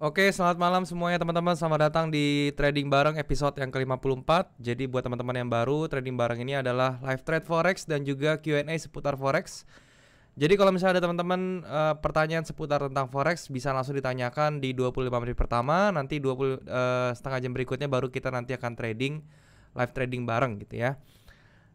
Oke, selamat malam semuanya teman-teman. Selamat datang di Trading Bareng episode yang ke-54. Jadi buat teman-teman yang baru, Trading Bareng ini adalah live trade forex dan juga Q&A seputar forex. Jadi kalau misalnya ada teman-teman pertanyaan seputar tentang forex, bisa langsung ditanyakan di 25 menit pertama. Nanti 20 setengah jam berikutnya baru kita nanti akan trading, live trading bareng gitu ya.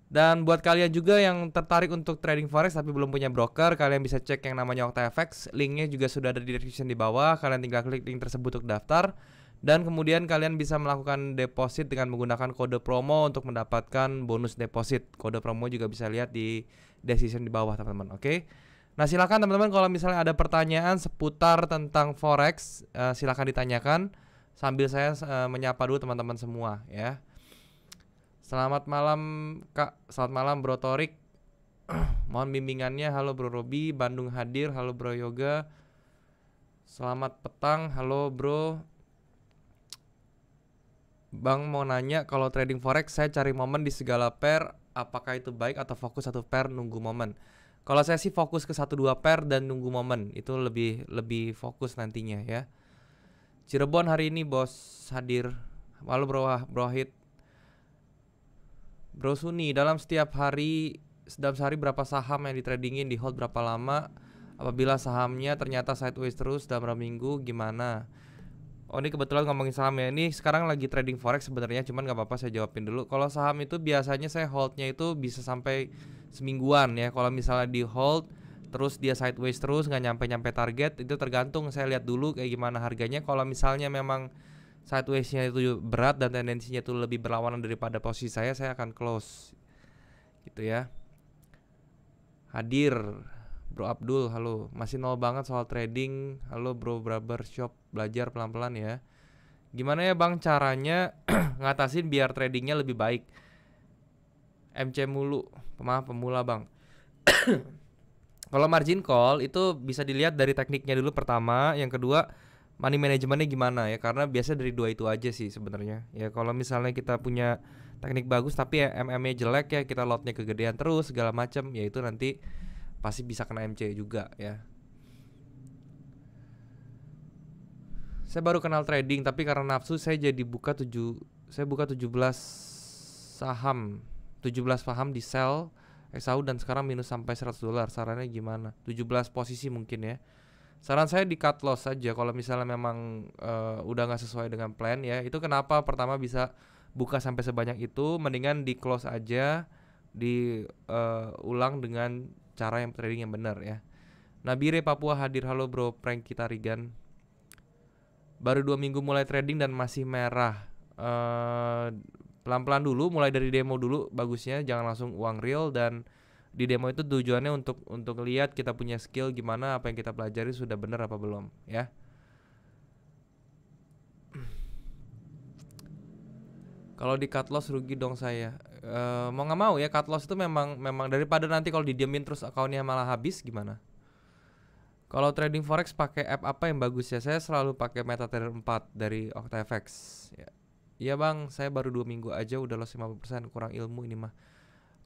Dan buat kalian juga yang tertarik untuk trading forex tapi belum punya broker, kalian bisa cek yang namanya OctaFX. Linknya juga sudah ada di description di bawah. Kalian tinggal klik link tersebut untuk daftar. Dan kemudian kalian bisa melakukan deposit dengan menggunakan kode promo untuk mendapatkan bonus deposit. Kode promo juga bisa lihat di description di bawah teman-teman. Oke. Nah silakan teman-teman kalau misalnya ada pertanyaan seputar tentang forex, silakan ditanyakan sambil saya menyapa dulu teman-teman semua ya. Selamat malam Kak, selamat malam Bro Torik. Mohon bimbingannya. Halo Bro Robi, Bandung hadir. Halo Bro Yoga. Selamat petang. Halo Bro. Bang mau nanya, kalau trading forex saya cari momen di segala pair, apakah itu baik atau fokus satu pair nunggu momen? Kalau saya sih fokus ke 1-2 pair dan nunggu momen. Itu lebih fokus nantinya ya. Cirebon hari ini bos hadir. Halo Bro Wahid. Bro Suni, dalam sehari berapa saham yang ditradingin, di hold berapa lama? Apabila sahamnya ternyata sideways terus dalam berapa minggu, gimana? Oh ini kebetulan ngomongin saham ya. Ini sekarang lagi trading forex sebenarnya, cuman gak apa-apa saya jawabin dulu. Kalau saham itu biasanya saya holdnya itu bisa sampai semingguan ya. Kalau misalnya di hold terus dia sideways terus nggak nyampe target, itu tergantung saya lihat dulu kayak gimana harganya. Kalau misalnya memang sideways-nya itu berat dan tendensinya itu lebih berlawanan daripada posisi saya akan close gitu ya. Hadir Bro Abdul, halo. Masih nol banget soal trading. Halo Bro Barbershop, belajar pelan-pelan ya. Gimana ya Bang caranya ngatasin biar tradingnya lebih baik? MC mulu, pemaaf pemula Bang. Kalau margin call itu bisa dilihat dari tekniknya dulu pertama, yang kedua money manajemennya gimana ya, karena biasa dari dua itu aja sih sebenarnya. Ya kalau misalnya kita punya teknik bagus tapi ya MM-nya jelek ya, kita lotnya kegedean terus segala macam, ya itu nanti pasti bisa kena MC juga ya. Saya baru kenal trading tapi karena nafsu saya buka 17 saham, 17 saham di sell XAU dan sekarang minus sampai $100. Sarannya gimana? 17 posisi mungkin ya. Saran saya di cut loss saja kalau misalnya memang udah nggak sesuai dengan plan ya. Itu kenapa pertama bisa buka sampai sebanyak itu, mendingan di close aja, di ulang dengan cara yang trading yang benar ya. Nabire Papua hadir. Halo bro, prank kita Rigan. Baru 2 minggu mulai trading dan masih merah. Pelan-pelan dulu, mulai dari demo dulu bagusnya, jangan langsung uang real. Dan di demo itu tujuannya untuk lihat kita punya skill gimana, apa yang kita pelajari sudah benar apa belum ya. Kalau di cut loss rugi dong saya. Mau nggak mau ya, cut loss itu memang daripada nanti kalau didiemin terus akunnya malah habis gimana. Kalau trading forex pakai app apa yang bagus ya? Saya selalu pakai MetaTrader 4 dari OctaFX ya. Iya bang, saya baru 2 minggu aja udah loss 50%, kurang ilmu ini mah.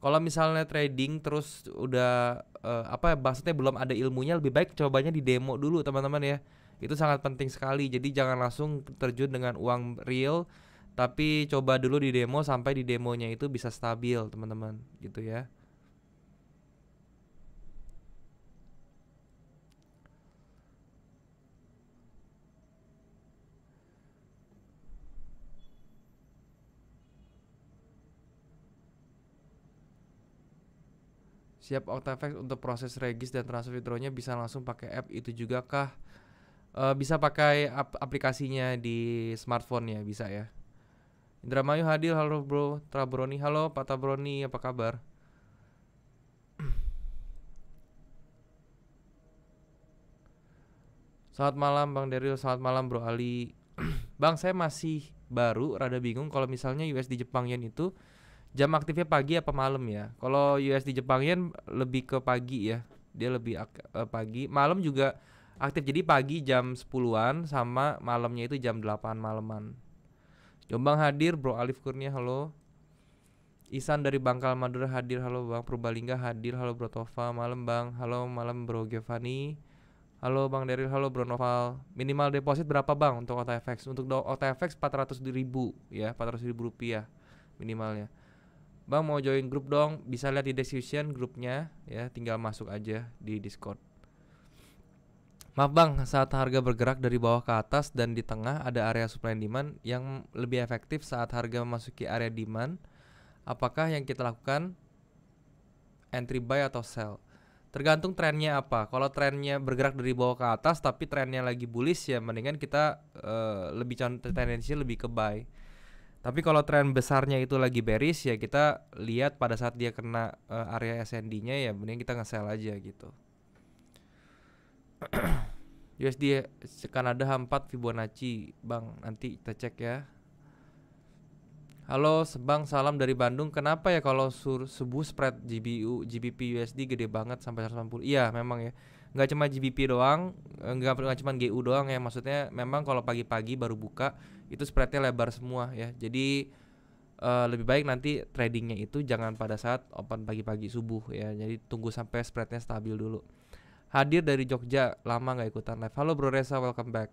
Kalau misalnya trading terus udah apa ya, maksudnya belum ada ilmunya, lebih baik cobanya di demo dulu teman-teman ya. Itu sangat penting sekali. Jadi jangan langsung terjun dengan uang real, tapi coba dulu di demo sampai di demonya itu bisa stabil teman-teman gitu ya. Siap OctaFX untuk proses regis dan transfer withdrawnya bisa langsung pakai app itu juga kah? Bisa pakai aplikasinya di smartphone ya, bisa ya. Indramayu hadir. Halo bro Tabroni. Halo Pak Tabroni, apa kabar? Selamat malam Bang Daryl, selamat malam Bro Ali. Bang saya masih baru rada bingung kalau misalnya USD Jepang Yen itu jam aktifnya pagi apa malam ya. Kalau USD Jepang Yen lebih ke pagi ya. Dia lebih pagi. Malam juga aktif, jadi pagi jam 10-an sama malamnya itu jam 8 malaman. Jombang hadir. Bro Alif Kurnia halo. Isan dari Bangkal Madura hadir. Halo Bang Purbalingga hadir. Halo Bro Tova, malam Bang. Halo malam Bro Giovanni. Halo Bang Deril, halo Bro Noval. Minimal deposit berapa Bang untuk OTFX? Untuk OTFX 400.000 ya, 400.000 rupiah minimalnya. Bang mau join grup dong, bisa lihat di description grupnya ya, tinggal masuk aja di Discord. Maaf Bang, saat harga bergerak dari bawah ke atas dan di tengah ada area supply and demand yang lebih efektif saat harga memasuki area demand. Apakah yang kita lakukan entry buy atau sell? Tergantung trennya apa. Kalau trennya bergerak dari bawah ke atas tapi trennya lagi bullish ya mendingan kita lebih tendensi lebih ke buy. Tapi kalau tren besarnya itu lagi bearish ya kita lihat pada saat dia kena area SND-nya ya mending kita nge-sell aja gitu. USD Kanada H4 Fibonacci, Bang, nanti kita cek ya. Halo, Bang, salam dari Bandung. Kenapa ya kalau subuh spread GBP USD gede banget sampai 180? Iya, memang ya. Nggak cuma GBP doang, nggak cuma GU doang ya. Maksudnya memang kalau pagi-pagi baru buka itu spreadnya lebar semua ya. Jadi lebih baik nanti tradingnya itu jangan pada saat open pagi-pagi subuh ya. Jadi tunggu sampai spreadnya stabil dulu. Hadir dari Jogja, lama nggak ikutan live. Halo Bro Reza, welcome back.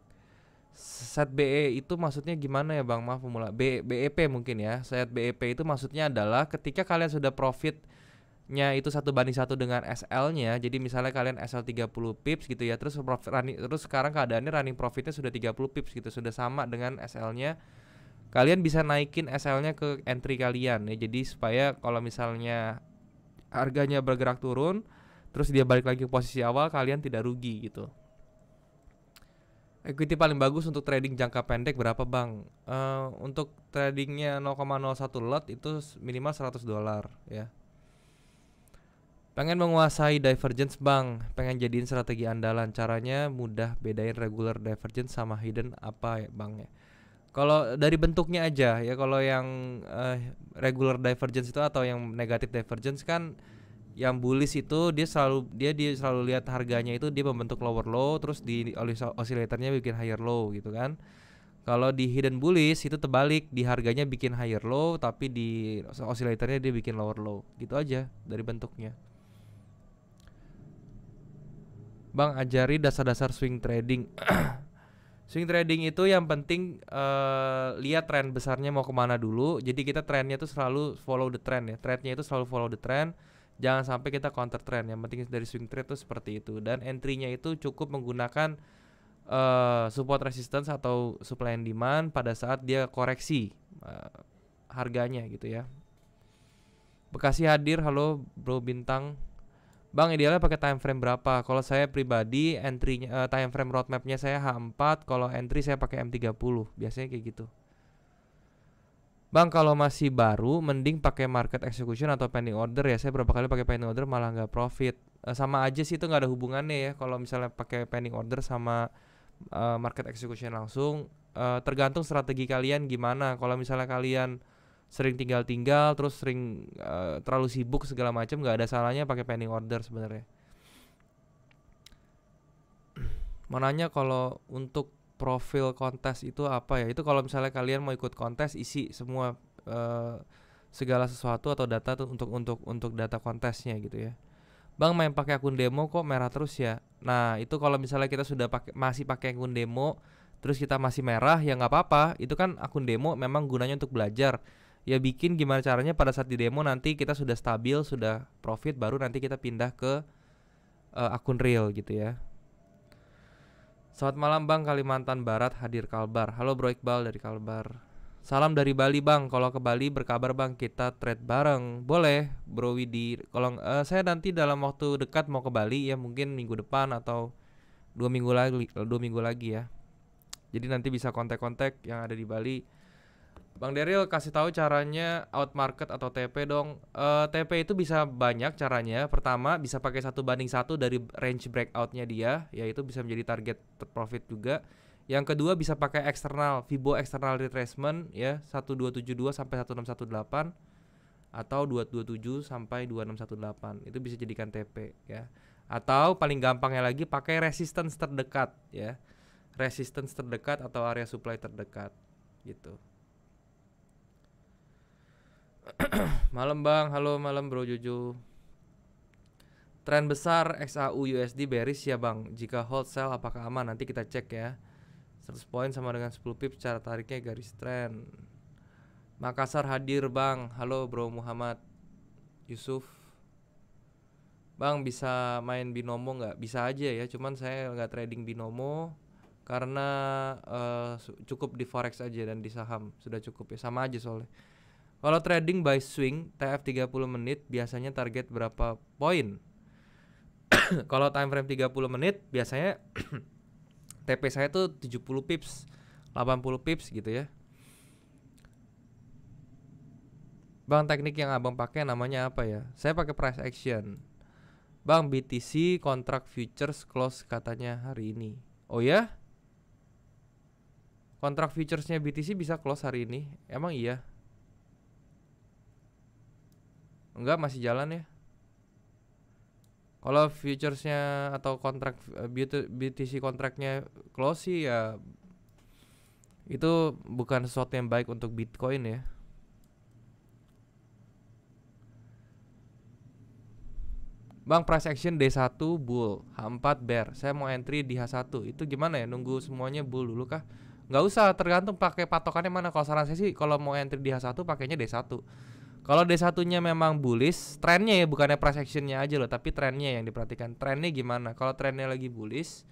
Set BE itu maksudnya gimana ya Bang? Maaf pemula. BEP mungkin ya. Set BEP itu maksudnya adalah ketika kalian sudah profitnya itu 1:1 dengan SL-nya. Jadi misalnya kalian SL 30 pips gitu ya. Terus terus sekarang keadaannya running profitnya sudah 30 pips gitu. Sudah sama dengan SL-nya. Kalian bisa naikin SL-nya ke entry kalian ya. Jadi supaya kalau misalnya harganya bergerak turun terus dia balik lagi ke posisi awal, kalian tidak rugi gitu. Equity paling bagus untuk trading jangka pendek berapa Bang? Untuk tradingnya 0,01 lot itu minimal $100 ya. Pengen menguasai divergence Bang, pengen jadiin strategi andalan. Caranya mudah, bedain regular divergence sama hidden apa ya Bang ya. Kalau dari bentuknya aja ya, kalau yang regular divergence itu atau yang negatif divergence kan, yang bullish itu dia selalu lihat harganya itu dia membentuk lower low terus di oscillatornya bikin higher low gitu kan. Kalau di hidden bullish itu terbalik, di harganya bikin higher low tapi di oscillatornya dia bikin lower low. Gitu aja dari bentuknya. Bang, ajari dasar-dasar swing trading. Swing trading itu yang penting lihat tren besarnya mau kemana dulu. Jadi kita trennya itu selalu follow the trend ya. Trendnya itu selalu follow the trend. Jangan sampai kita counter trend. Yang penting dari swing trade itu seperti itu. Dan entry-nya itu cukup menggunakan support resistance atau supply and demand pada saat dia koreksi harganya gitu ya. Bekasi hadir, halo Bro Bintang. Bang, idealnya pakai time frame berapa? Kalau saya pribadi entry-nya time frame roadmap-nya saya H4, kalau entry saya pakai M30. Biasanya kayak gitu. Bang, kalau masih baru mending pakai market execution atau pending order ya. Saya berapa kali pakai pending order malah nggak profit. Sama aja sih, itu nggak ada hubungannya ya. Kalau misalnya pakai pending order sama market execution langsung, tergantung strategi kalian gimana. Kalau misalnya kalian sering tinggal-tinggal terus sering terlalu sibuk segala macam, nggak ada salahnya pakai pending order sebenarnya. Mau nanya kalau untuk profil kontes itu apa ya? Itu kalau misalnya kalian mau ikut kontes, isi semua segala sesuatu atau data untuk data kontesnya gitu ya. Bang, main pakai akun demo kok merah terus ya. Nah, itu kalau misalnya kita sudah masih pakai akun demo terus kita masih merah ya nggak apa-apa. Itu kan akun demo memang gunanya untuk belajar. Ya bikin gimana caranya pada saat di demo nanti kita sudah stabil, sudah profit, baru nanti kita pindah ke akun real gitu ya. Selamat malam Bang, Kalimantan Barat hadir Kalbar. Halo Bro Iqbal dari Kalbar. Salam dari Bali Bang. Kalau ke Bali berkabar Bang, kita trade bareng. Boleh Bro Widi. Kalau saya nanti dalam waktu dekat mau ke Bali ya, mungkin minggu depan atau 2 minggu lagi ya. Jadi nanti bisa kontak-kontak yang ada di Bali. Bang Daryl kasih tahu caranya out market atau TP dong. TP itu bisa banyak caranya. Pertama bisa pakai 1:1 dari range breakoutnya dia, yaitu bisa menjadi target profit juga. Yang kedua bisa pakai eksternal, Fibo external retracement ya, 1272 sampai 1618 atau 227 sampai 2618. Itu bisa jadikan TP ya. Atau paling gampangnya lagi pakai resistance terdekat ya. Resistance terdekat atau area supply terdekat gitu. Malam Bang, halo malam Bro Jojo. Tren besar XAU USD bearish ya bang. Jika hold sell apakah aman? Nanti kita cek ya. 100 poin sama dengan 10 pips cara tariknya garis tren. Makassar hadir bang. Halo bro Muhammad Yusuf. Bang bisa main binomo nggak? Bisa aja ya, cuman saya nggak trading binomo karena cukup di forex aja dan di saham sudah cukup ya, sama aja soalnya. Kalau trading by swing TF 30 menit biasanya target berapa poin? Kalau time frame 30 menit biasanya TP saya tuh 70 pips, 80 pips gitu ya. Bang, teknik yang abang pakai namanya apa ya? Saya pakai price action. Bang, BTC kontrak futures close katanya hari ini. Oh ya? Kontrak futuresnya BTC bisa close hari ini? Emang iya? Enggak, masih jalan ya. Kalau futuresnya atau kontrak BTC kontraknya close sih ya, itu bukan sesuatu yang baik untuk Bitcoin ya. Bang, price action D1 bull, H4 bear. Saya mau entry di H1. Itu gimana ya? Nunggu semuanya bull dulu kah? Nggak usah, tergantung pakai patokannya mana. Kalau saran saya sih kalau mau entry di H1 pakainya D1. Kalau D1-nya memang bullish, trennya ya, bukannya price action-nya aja loh, tapi trennya yang diperhatikan. Trennya gimana? Kalau trennya lagi bullish,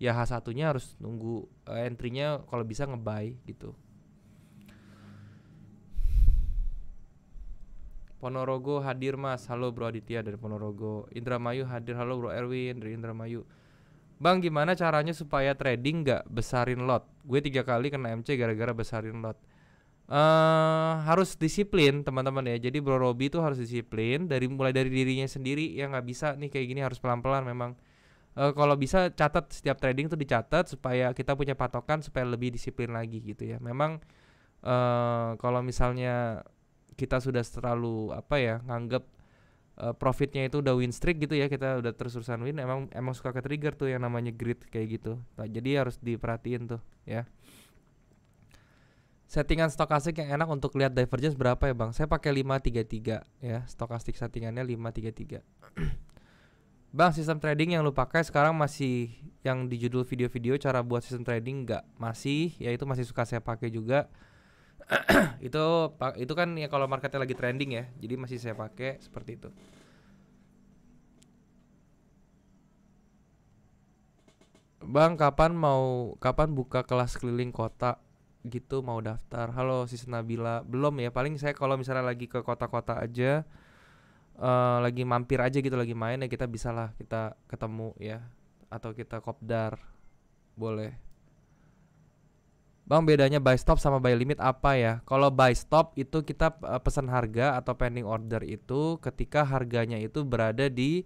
ya H1-nya harus nunggu entry-nya kalau bisa nge-buy gitu. Ponorogo hadir mas. Halo bro Aditya dari Ponorogo. Indramayu hadir. Halo bro Erwin dari Indramayu. Bang, gimana caranya supaya trading nggak besarin lot? Gue 3 kali kena MC gara-gara besarin lot. Harus disiplin teman-teman ya. Jadi bro Robi itu harus disiplin mulai dari dirinya sendiri. Ya nggak bisa nih kayak gini, harus pelan-pelan memang. Kalau bisa catat setiap trading tuh dicatat supaya kita punya patokan supaya lebih disiplin lagi gitu ya. Memang kalau misalnya kita sudah terlalu nganggap profitnya itu udah win streak gitu ya, kita udah terus-terusan win, emang suka ke trigger tuh yang namanya greed kayak gitu. Nah, jadi harus diperhatiin tuh ya. Settingan stokastik yang enak untuk lihat divergence berapa ya bang? Saya pakai 533 ya, stokastik settingannya 533. Bang, sistem trading yang lu pakai sekarang masih yang di judul video-video cara buat sistem trading nggak? Masih, ya itu masih suka saya pakai juga. itu kan ya kalau marketnya lagi trending ya, jadi masih saya pakai seperti itu. Bang, kapan buka kelas keliling kota gitu, mau daftar? Halo Sis Nabila. Belum ya, paling saya kalau misalnya lagi ke kota-kota aja, lagi mampir aja gitu, lagi main ya, kita bisa lah kita ketemu ya, atau kita kopdar boleh. Bang, bedanya buy stop sama buy limit apa ya? Kalau buy stop itu kita pesan harga atau pending order itu ketika harganya itu berada di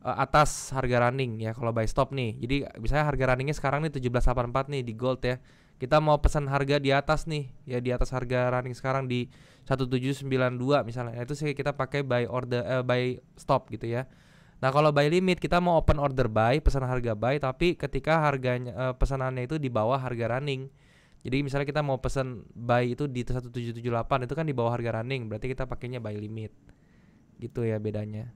atas harga running ya. Kalau buy stop nih, jadi misalnya harga runningnya sekarang nih 1784 nih di gold ya. Kita mau pesan harga di atas nih ya, di atas harga running sekarang di 1792 misalnya. Itu sih kita pakai buy order buy stop gitu ya. Nah, kalau buy limit kita mau open order buy, pesan harga buy, tapi ketika harganya pesanannya itu di bawah harga running. Jadi misalnya kita mau pesan buy itu di 1778, itu kan di bawah harga running, berarti kita pakainya buy limit. Gitu ya bedanya.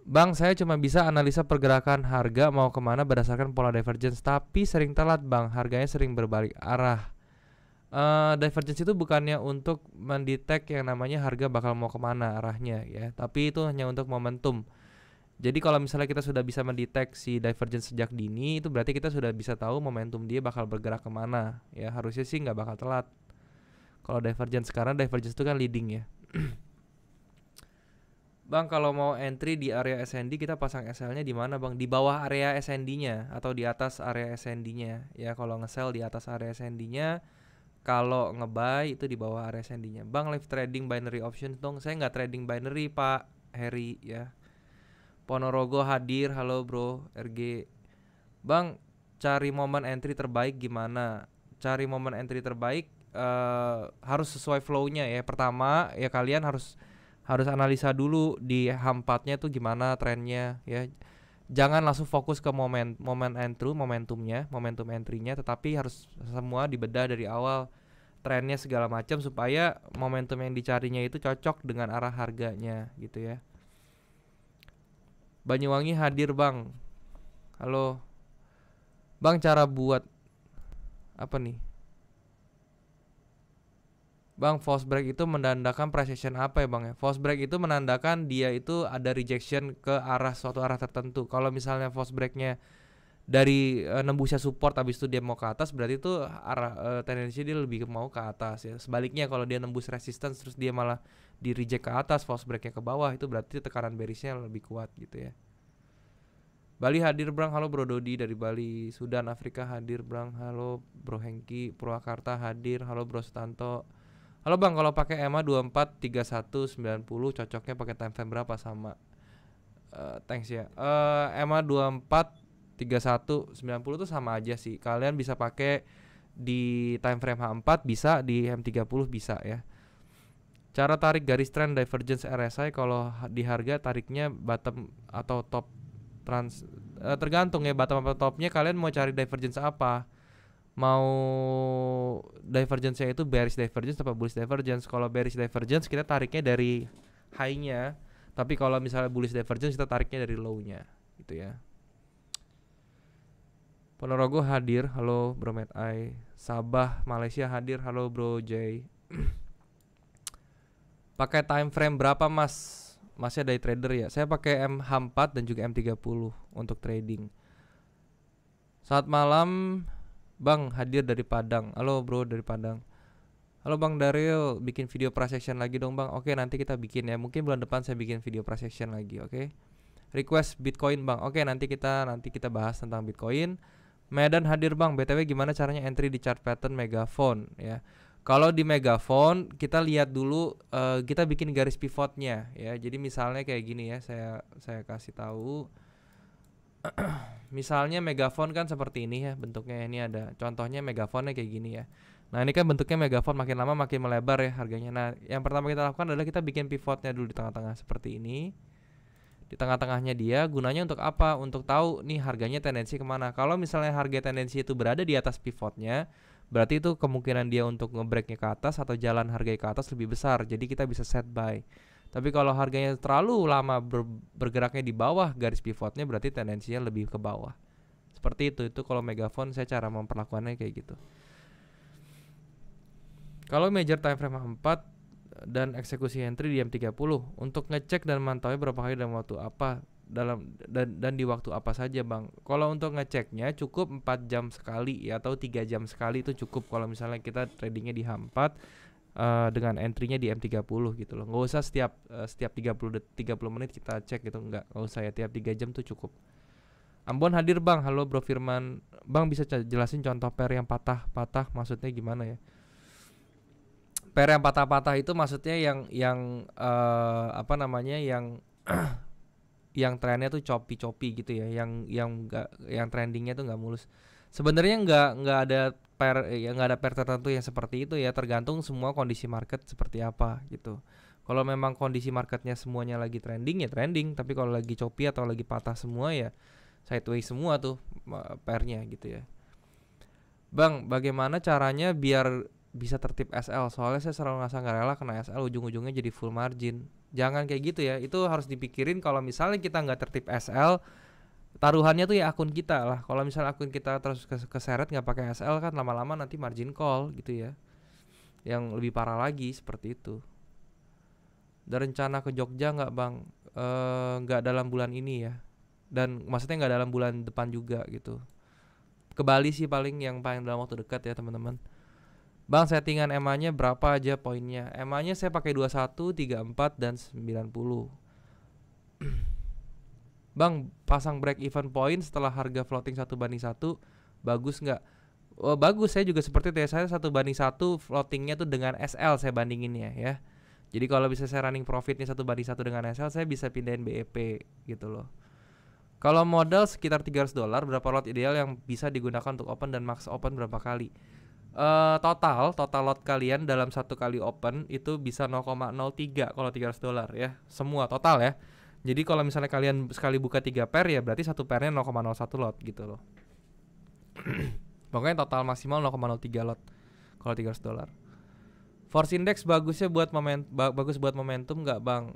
Bang, saya cuma bisa analisa pergerakan harga mau kemana berdasarkan pola divergence, tapi sering telat bang, harganya sering berbalik arah. Divergence itu bukannya untuk mendetek yang namanya harga bakal mau kemana arahnya ya, tapi itu hanya untuk momentum. Jadi kalau misalnya kita sudah bisa mendeteksi divergence sejak dini, itu berarti kita sudah bisa tahu momentum dia bakal bergerak kemana ya, harusnya sih nggak bakal telat. Kalau divergence, sekarang divergence itu kan leading ya. Bang, kalau mau entry di area SND kita pasang SL-nya di mana bang? Di bawah area SND-nya atau di atas area SND-nya ya. Kalau nge-sell di atas area SND-nya, kalau nge-buy itu di bawah area SND-nya. Bang, live trading binary options dong. Saya nggak trading binary Pak Heri ya. Ponorogo hadir. Halo bro RG. Bang, cari momen entry terbaik gimana? Cari momen entry terbaik harus sesuai flow-nya ya. Pertama ya kalian harus analisa dulu di H4-nya tuh gimana trennya ya. Jangan langsung fokus ke momentum entry-nya, tetapi harus semua dibedah dari awal, trennya segala macam supaya momentum yang dicarinya itu cocok dengan arah harganya gitu ya. Banyuwangi hadir bang. Halo bang, cara buat apa nih bang? False break itu menandakan precision apa ya bang ya? False break itu menandakan dia itu ada rejection ke arah suatu arah tertentu. Kalau misalnya false breaknya dari nembusnya support habis itu dia mau ke atas, berarti itu arah tendensi dia lebih mau ke atas ya. Sebaliknya kalau dia nembus resistance terus dia malah di reject ke atas, false breaknya ke bawah, itu berarti tekanan bearishnya lebih kuat gitu ya. Bali hadir bang, halo bro Dodi dari Bali. Sudan Afrika hadir bang, halo bro Hengki. Purwakarta hadir, halo bro Sutanto. Halo bang, kalau pakai EMA 243190 cocoknya pakai time frame berapa sama? Thanks ya. EMA 243190 tuh sama aja sih. Kalian bisa pakai di time frame H4 bisa, di M30 bisa ya. Cara tarik garis trend divergence RSI kalau di harga tariknya bottom atau top tergantung ya, bottom atau topnya kalian mau cari divergence apa. Mau divergence-nya itu bearish divergence atau bullish divergence. Kalau bearish divergence kita tariknya dari high-nya, tapi kalau misalnya bullish divergence kita tariknya dari low-nya gitu ya. Ponorogo hadir, halo bro Mad Eye. Sabah Malaysia hadir, halo bro J. Pakai time frame berapa mas? Masnya day trader ya. Saya pakai MH4 dan juga M30 untuk trading. Saat malam bang hadir dari Padang. Halo bro dari Padang. Halo bang Daryl, bikin video price action lagi dong bang. Oke, nanti kita bikin ya. Mungkin bulan depan saya bikin video price action lagi, oke. Request Bitcoin bang. Oke, nanti kita bahas tentang Bitcoin. Medan hadir bang. BTW gimana caranya entry di chart pattern Megaphone ya. Kalau di Megaphone kita lihat dulu, kita bikin garis pivotnya ya. Jadi misalnya kayak gini ya, saya kasih tahu. Misalnya Megaphone kan seperti ini ya bentuknya. Ini ada contohnya Megaphone-nya kayak gini ya. Nah ini kan bentuknya Megaphone, makin lama makin melebar ya harganya. Nah yang pertama kita lakukan adalah kita bikin pivotnya dulu di tengah-tengah seperti ini. Di tengah-tengahnya dia gunanya untuk apa? Untuk tahu nih harganya tendensi kemana. Kalau misalnya harga tendensi itu berada di atas pivotnya, berarti itu kemungkinan dia untuk ngebreaknya ke atas atau jalan harganya ke atas lebih besar. Jadi kita bisa set buy. Tapi kalau harganya terlalu lama bergeraknya di bawah garis pivotnya, berarti tendensinya lebih ke bawah. Seperti itu kalau Megaphone saya cara memperlakukannya kayak gitu. Kalau major time frame 4 dan eksekusi entry di M30 untuk ngecek dan mantaunya berapa kali dalam waktu apa dan di waktu apa saja bang. Kalau untuk ngeceknya cukup 4 jam sekali ya, atau 3 jam sekali itu cukup kalau misalnya kita tradingnya di H4 dengan entry-nya di M30 gitu loh. Nggak usah setiap 30 menit kita cek gitu, nggak usah ya, tiap 3 jam tuh cukup. Ambon hadir bang, halo bro Firman. Bang bisa jelasin contoh pair yang patah-patah maksudnya gimana ya? Pair yang patah-patah itu maksudnya yang apa namanya, yang yang trennya tuh choppy gitu ya, yang trendingnya tuh nggak mulus. Sebenarnya nggak ada pair tertentu yang seperti itu ya, tergantung semua kondisi market seperti apa gitu. Kalau memang kondisi marketnya semuanya lagi trending ya trending, tapi kalau lagi choppy atau lagi patah semua ya sideways semua tuh pairnya gitu ya. Bang, bagaimana caranya biar bisa tertib SL? Soalnya saya selalu ngerasa nggak rela kena SL, ujung-ujungnya jadi full margin. Jangan kayak gitu ya. Itu harus dipikirin. Kalau misalnya kita nggak tertib SL, taruhannya tuh ya akun kita lah. Kalau misalnya akun kita terus keseret nggak pakai SL, kan lama-lama nanti margin call gitu ya, yang lebih parah lagi seperti itu. Ada rencana ke Jogja nggak bang? Nggak dalam bulan ini ya. Dan maksudnya nggak dalam bulan depan juga gitu. Ke Bali sih paling dalam waktu dekat ya teman-teman. Bang, settingan EMA-nya berapa aja poinnya? EMA-nya saya pakai 21, 34 dan 90. Bang, pasang break even point setelah harga floating 1:1 bagus nggak? Oh, bagus, saya juga seperti itu ya. Saya 1:1 floatingnya tuh dengan SL saya bandinginnya ya. Jadi kalau bisa saya running profitnya 1:1 dengan SL, saya bisa pindahin BEP gitu loh. Kalau modal sekitar $300, berapa lot ideal yang bisa digunakan untuk open dan max open berapa kali? Total lot kalian dalam satu kali open itu bisa 0,03 kalau $300 ya. Semua total ya. Jadi kalau misalnya kalian sekali buka 3 pair ya berarti satu pairnya 0,01 lot gitu loh. Pokoknya total maksimal 0,03 lot kalau $300. Force Index bagusnya buat bagus buat momentum nggak bang?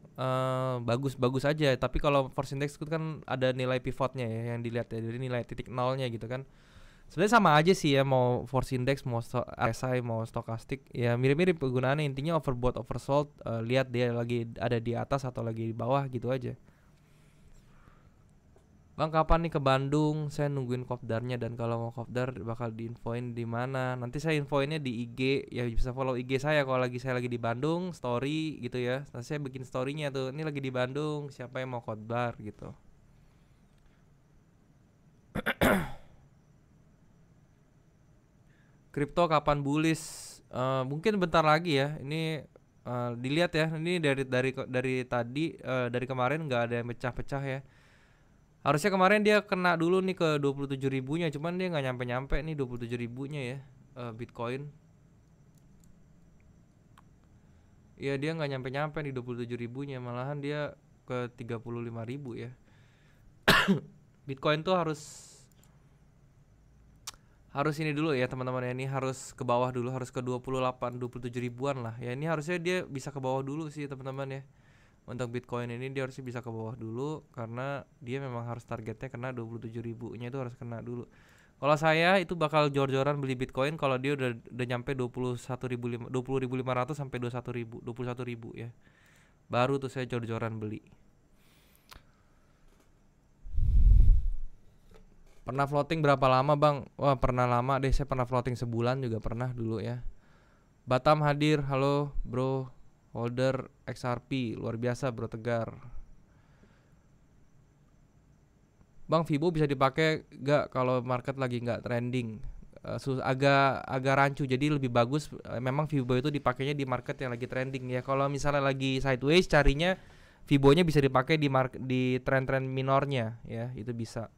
Bagus aja. Tapi kalau Force Index itu kan ada nilai pivotnya ya yang dilihat ya, jadi nilai titik nolnya gitu kan. Sebenarnya sama aja sih ya, mau Force Index, mau RSI, mau stokastik, ya mirip-mirip penggunaannya. Intinya overbought, oversold, lihat dia lagi ada di atas atau lagi di bawah gitu aja. Bang kapan nih ke Bandung? Saya nungguin kopdarnya, dan kalau mau kopdar bakal diinfoin di mana? Nanti saya infoinnya di IG, ya bisa follow IG saya kalau saya lagi di Bandung, story gitu ya. Nanti saya bikin storynya tuh, ini lagi di Bandung, siapa yang mau kopdar gitu. Kripto kapan bullish? Mungkin bentar lagi ya. Ini dilihat ya. Ini dari tadi, dari kemarin nggak ada yang pecah-pecah ya. Harusnya kemarin dia kena dulu nih ke 27 ribunya, cuman dia nggak nyampe-nyampe nih 27 ribunya ya, Bitcoin. Ya dia nggak nyampe-nyampe nih 27 ribunya, malahan dia ke 35 ribu ya. Bitcoin tuh harus ini dulu ya teman-teman ya, ini harus ke bawah dulu, harus ke 27 ribuan lah ya. Ini harusnya dia bisa ke bawah dulu sih teman-teman ya. Untuk Bitcoin ini dia harusnya bisa ke bawah dulu, karena dia memang harus targetnya kena 27 ribunya, itu harus kena dulu. Kalau saya itu bakal jor-joran beli Bitcoin kalau dia udah nyampe 20.500 sampai 21 ribu ya. Baru tuh saya jor-joran beli. Pernah floating berapa lama bang? Wah pernah lama deh, saya pernah floating sebulan juga pernah dulu ya. Batam hadir, halo bro. Holder XRP, luar biasa bro Tegar. Bang Fibo bisa dipakai gak kalau market lagi nggak trending? Agak rancu, jadi lebih bagus memang Fibo itu dipakainya di market yang lagi trending ya. Kalau misalnya lagi sideways, carinya Fibonya bisa dipakai di tren-tren minornya ya, itu bisa.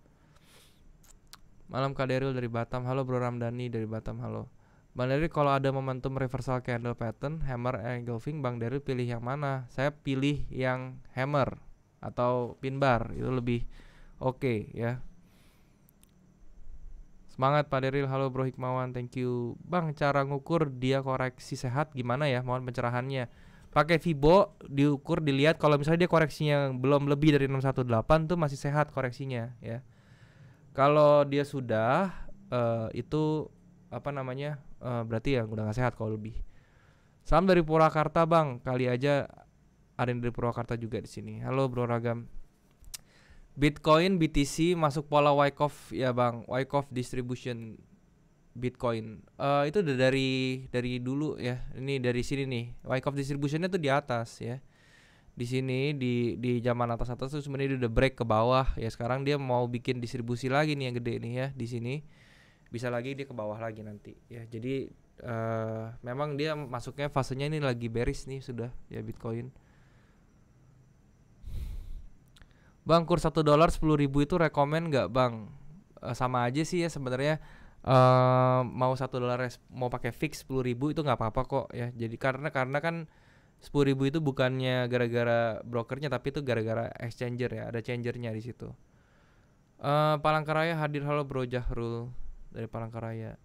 Malam Kak Daryl dari Batam, halo bro Ramdhani dari Batam, halo. Bang Daryl kalau ada momentum reversal candle pattern, hammer, engulfing, Bang Daryl pilih yang mana? Saya pilih yang hammer atau pin bar, itu lebih oke ya. Semangat Pak Daryl, halo bro Hikmawan, thank you. Bang, cara ngukur dia koreksi sehat gimana ya? Mohon pencerahannya. Pakai Fibo, diukur, dilihat kalau misalnya dia koreksinya belum lebih dari 618 tuh masih sehat koreksinya ya. Kalau dia sudah itu apa namanya, berarti ya udah gak sehat kalau lebih. Salam dari Purwakarta bang, kali aja ada yang dari Purwakarta juga di sini. Halo bro Ragam. Bitcoin BTC masuk pola Wyckoff ya bang, Wyckoff distribution Bitcoin. Itu udah dari dulu ya. Ini dari sini nih, Wyckoff distributionnya tuh di atas ya. Di sini di zaman atas tuh sebenarnya udah break ke bawah ya. Sekarang dia mau bikin distribusi lagi nih yang gede nih ya. Di sini bisa lagi dia ke bawah lagi nanti ya. Jadi memang dia masuknya fasenya ini lagi bearish nih sudah ya Bitcoin. Bang, kurs $1 10.000 itu rekomen nggak bang? Sama aja sih ya sebenarnya. Mau $1 mau pakai fix 10.000 itu nggak apa-apa kok ya. Jadi karena kan 10.000 itu bukannya gara-gara brokernya, tapi itu gara-gara exchanger ya, ada changernya di situ. Palangkaraya hadir, halo bro Jahrul dari Palangkaraya.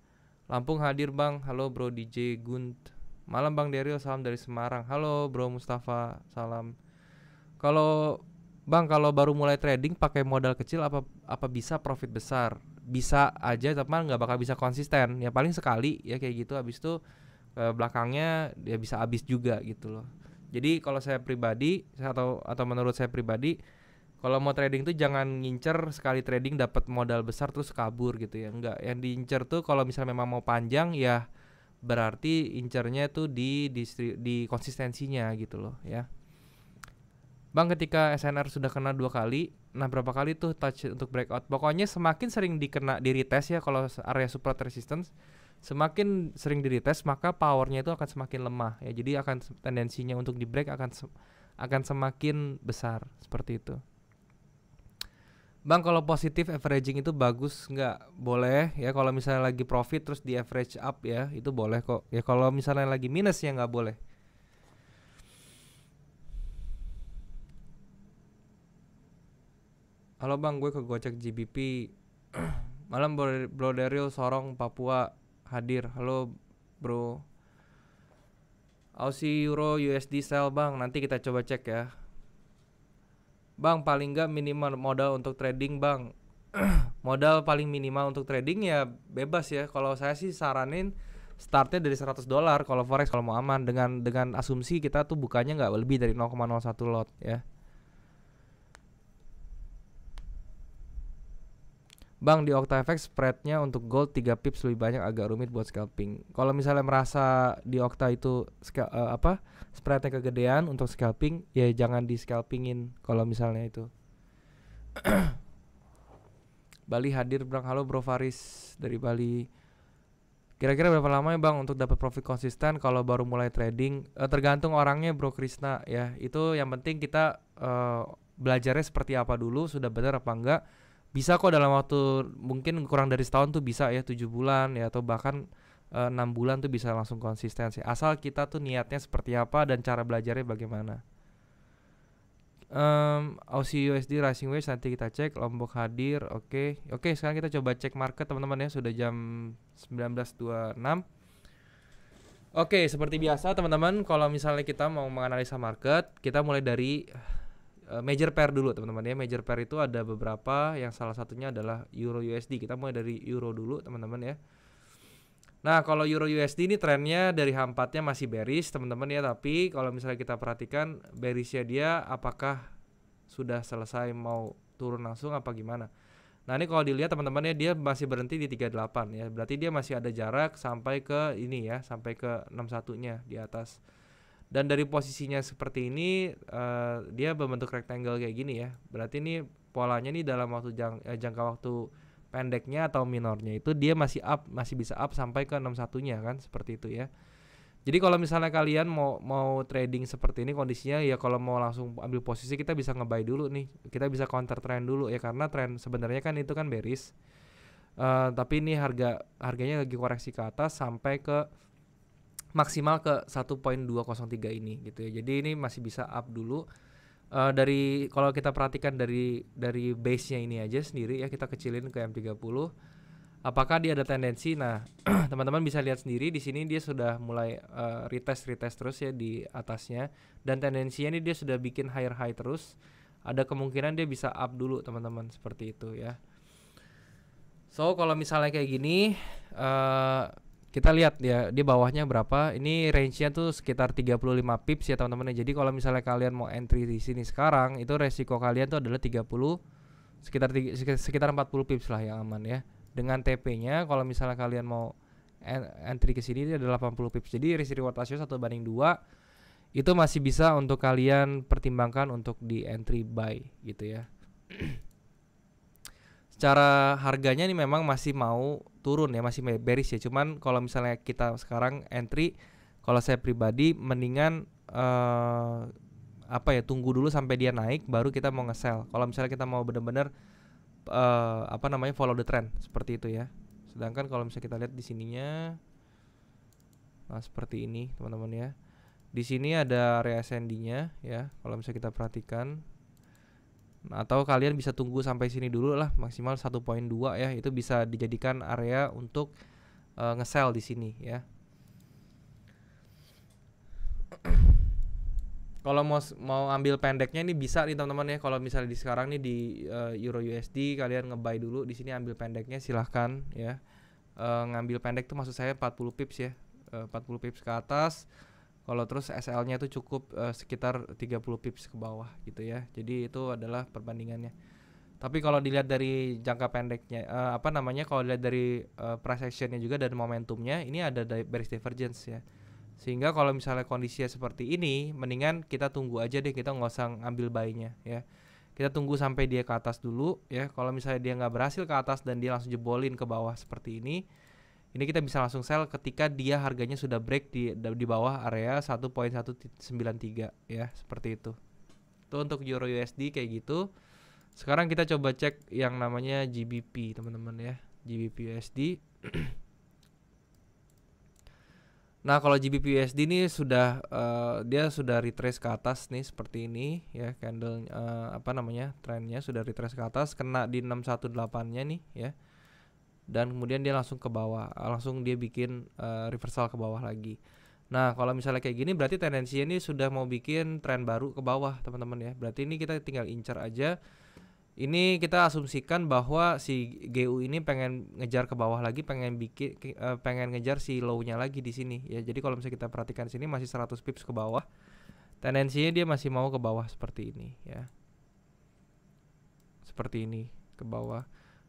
Lampung hadir bang, halo bro DJ Gunt. Malam bang Daryl, salam dari Semarang. Halo bro Mustafa, salam. Kalau baru mulai trading pakai modal kecil apa bisa profit besar? Bisa aja, tapi nggak bakal bisa konsisten. Ya paling sekali ya kayak gitu, habis itu belakangnya dia bisa habis juga gitu loh. Jadi kalau saya pribadi atau menurut saya pribadi, kalau mau trading tuh jangan ngincer sekali trading dapat modal besar terus kabur gitu ya. Enggak, yang diincer tuh kalau misalnya memang mau panjang ya berarti incernya tuh di konsistensinya gitu loh ya. Bang, ketika SNR sudah kena 2 kali, nah berapa kali tuh touch untuk breakout? Pokoknya semakin sering dikena di retest ya, kalau area support resistance semakin sering di retest maka powernya itu akan semakin lemah ya. Jadi akan tendensinya untuk di break akan semakin besar seperti itu. Bang, kalau positif averaging itu bagus nggak? Boleh ya, kalau misalnya lagi profit terus di average up ya, itu boleh kok. Ya kalau misalnya lagi minus ya nggak boleh. Halo bang, gue kegocek GBP. Malam bro Daryl, Sorong, Papua hadir. Halo bro. Aussie Euro USD sell bang, nanti kita coba cek ya. Bang, paling nggak minimal modal untuk trading bang. Modal paling minimal untuk trading ya bebas ya. Kalau saya sih saranin startnya dari $100 kalau forex, kalau mau aman, dengan asumsi kita tuh bukanya nggak lebih dari 0,01 lot ya. Bang, di OctaFX spreadnya untuk gold 3 pips lebih banyak, agak rumit buat scalping. Kalau misalnya merasa di Okta itu spreadnya kegedean untuk scalping, ya jangan di scalpingin kalau misalnya itu. Bali hadir bang, halo Bro Faris dari Bali. Kira-kira berapa lama ya bang untuk dapat profit konsisten kalau baru mulai trading? Tergantung orangnya Bro Krisna ya. Itu yang penting kita belajarnya seperti apa dulu, sudah benar apa enggak. Bisa kok dalam waktu mungkin kurang dari setahun tuh bisa ya, 7 bulan ya, atau bahkan 6 bulan tuh bisa langsung konsisten sih. Asal kita tuh niatnya seperti apa dan cara belajarnya bagaimana. Aussie USD rising waves nanti kita cek. Lombok hadir, oke. Sekarang kita coba cek market teman-teman ya, sudah jam 19.26. Oke, seperti biasa teman-teman, kalau misalnya kita mau menganalisa market, kita mulai dari major pair dulu teman-teman ya. Major pair itu ada beberapa, yang salah satunya adalah Euro USD. Kita mulai dari Euro dulu teman-teman ya. Nah, kalau Euro USD ini trennya dari H4-nya masih bearish teman-teman ya, tapi kalau misalnya kita perhatikan bearishnya dia apakah sudah selesai mau turun langsung apa gimana. Nah, ini kalau dilihat teman-teman ya, dia masih berhenti di 38 ya. Berarti dia masih ada jarak sampai ke ini ya, sampai ke 61-nya di atas. Dan dari posisinya seperti ini dia berbentuk rectangle kayak gini ya. Berarti ini polanya nih dalam waktu jangka waktu pendeknya atau minornya itu dia masih up, masih bisa up sampai ke 61-nya kan, seperti itu ya. Jadi kalau misalnya kalian mau trading seperti ini kondisinya ya, kalau mau langsung ambil posisi kita bisa nge-buy dulu nih. Kita bisa counter trend dulu ya, karena trend sebenarnya kan itu kan bearish. Tapi ini harganya lagi koreksi ke atas sampai ke maksimal ke 1.203 ini gitu ya. Jadi ini masih bisa up dulu. Dari kalau kita perhatikan dari base-nya ini aja sendiri ya, kita kecilin ke M30. Apakah dia ada tendensi? Nah, teman-teman bisa lihat sendiri di sini dia sudah mulai retest terus ya di atasnya, dan tendensinya ini dia sudah bikin higher high terus. Ada kemungkinan dia bisa up dulu teman-teman, seperti itu ya. So kalau misalnya kayak gini kita lihat ya di bawahnya berapa. Ini range-nya tuh sekitar 35 pips ya teman-teman. Jadi kalau misalnya kalian mau entry di sini sekarang, itu resiko kalian tuh adalah 30 sekitar 40 pips lah yang aman ya. Dengan TP-nya kalau misalnya kalian mau entry ke sini itu adalah 80 pips. Jadi risk reward ratio 1:2 itu masih bisa untuk kalian pertimbangkan untuk di entry buy gitu ya. Secara harganya nih memang masih mau turun ya, masih bearish ya. Cuman kalau misalnya kita sekarang entry, kalau saya pribadi mendingan tunggu dulu sampai dia naik baru kita mau nge-sell. Kalau misalnya kita mau benar-benar follow the trend seperti itu ya. Sedangkan kalau misalnya kita lihat di sininya, nah seperti ini teman-teman ya. Di sini ada area ascending-nya ya. Kalau misalnya kita perhatikan, atau kalian bisa tunggu sampai sini dulu lah, maksimal 1.2 ya, itu bisa dijadikan area untuk nge-sell di sini ya. Kalau mau ambil pendeknya ini bisa nih teman-teman ya. Kalau misalnya di sekarang nih di Euro USD kalian nge-buy dulu di sini, ambil pendeknya silahkan ya. Ngambil pendek tuh maksud saya 40 pips ya, 40 pips ke atas. Kalau terus SL-nya itu cukup sekitar 30 pips ke bawah gitu ya. Jadi itu adalah perbandingannya. Tapi kalau dilihat dari jangka pendeknya, kalau dilihat dari price action-nya juga dan momentumnya, ini ada bearish divergence ya. Sehingga kalau misalnya kondisinya seperti ini, mendingan kita tunggu aja deh, kita nggak usah ngambil buy-nya ya. Kita tunggu sampai dia ke atas dulu ya. Kalau misalnya dia nggak berhasil ke atas dan dia langsung jebolin ke bawah seperti ini kita bisa langsung sell ketika dia harganya sudah break di bawah area 1.193 ya, seperti itu. Itu untuk Euro USD kayak gitu. Sekarang kita coba cek yang namanya GBP teman-teman ya, GBP USD. Nah, kalau GBP USD ini sudah dia sudah retrace ke atas nih seperti ini ya, candle trennya sudah retrace ke atas, kena di 618-nya nih ya. Dan kemudian dia langsung ke bawah, langsung dia bikin reversal ke bawah lagi. Nah, kalau misalnya kayak gini berarti tendensinya ini sudah mau bikin tren baru ke bawah, teman-teman ya. Berarti ini kita tinggal incar aja. Ini kita asumsikan bahwa si GU ini pengen ngejar ke bawah lagi, pengen ngejar si low-nya lagi di sini ya. Jadi kalau misalnya kita perhatikan sini masih 100 pips ke bawah. Tendensinya dia masih mau ke bawah seperti ini ya. Seperti ini ke bawah.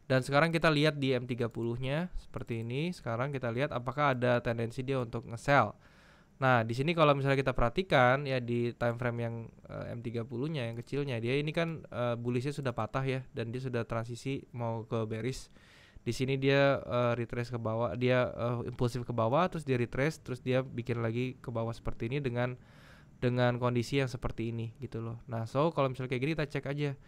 Dan sekarang kita lihat di M30-nya seperti ini. Sekarang kita lihat apakah ada tendensi dia untuk nge-sell. Nah, di sini kalau misalnya kita perhatikan ya di time frame yang M30-nya yang kecilnya, dia ini kan bullishnya sudah patah ya, dan dia sudah transisi mau ke bearish. Di sini dia retrace ke bawah, dia impulsif ke bawah, terus dia retrace, terus dia bikin lagi ke bawah seperti ini dengan kondisi yang seperti ini gitu loh. Nah, so kalau misalnya kayak gini kita cek aja.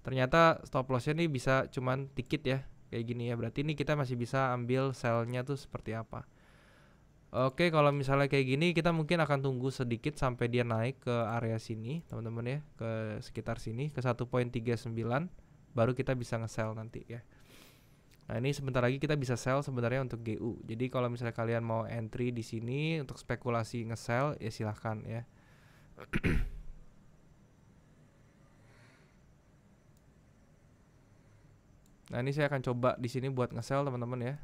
Ternyata stop lossnya nih bisa cuman dikit ya, kayak gini ya. Berarti ini kita masih bisa ambil sell-nya tuh seperti apa. Oke, kalau misalnya kayak gini kita mungkin akan tunggu sedikit sampai dia naik ke area sini, teman-teman ya, ke sekitar sini ke 1.39 baru kita bisa nge-sell nanti ya. Nah, ini sebentar lagi kita bisa sell sebenarnya untuk GU. Jadi kalau misalnya kalian mau entry di sini untuk spekulasi nge-sell ya silahkan ya. Nah, ini saya akan coba di sini buat nge-sell teman-teman ya.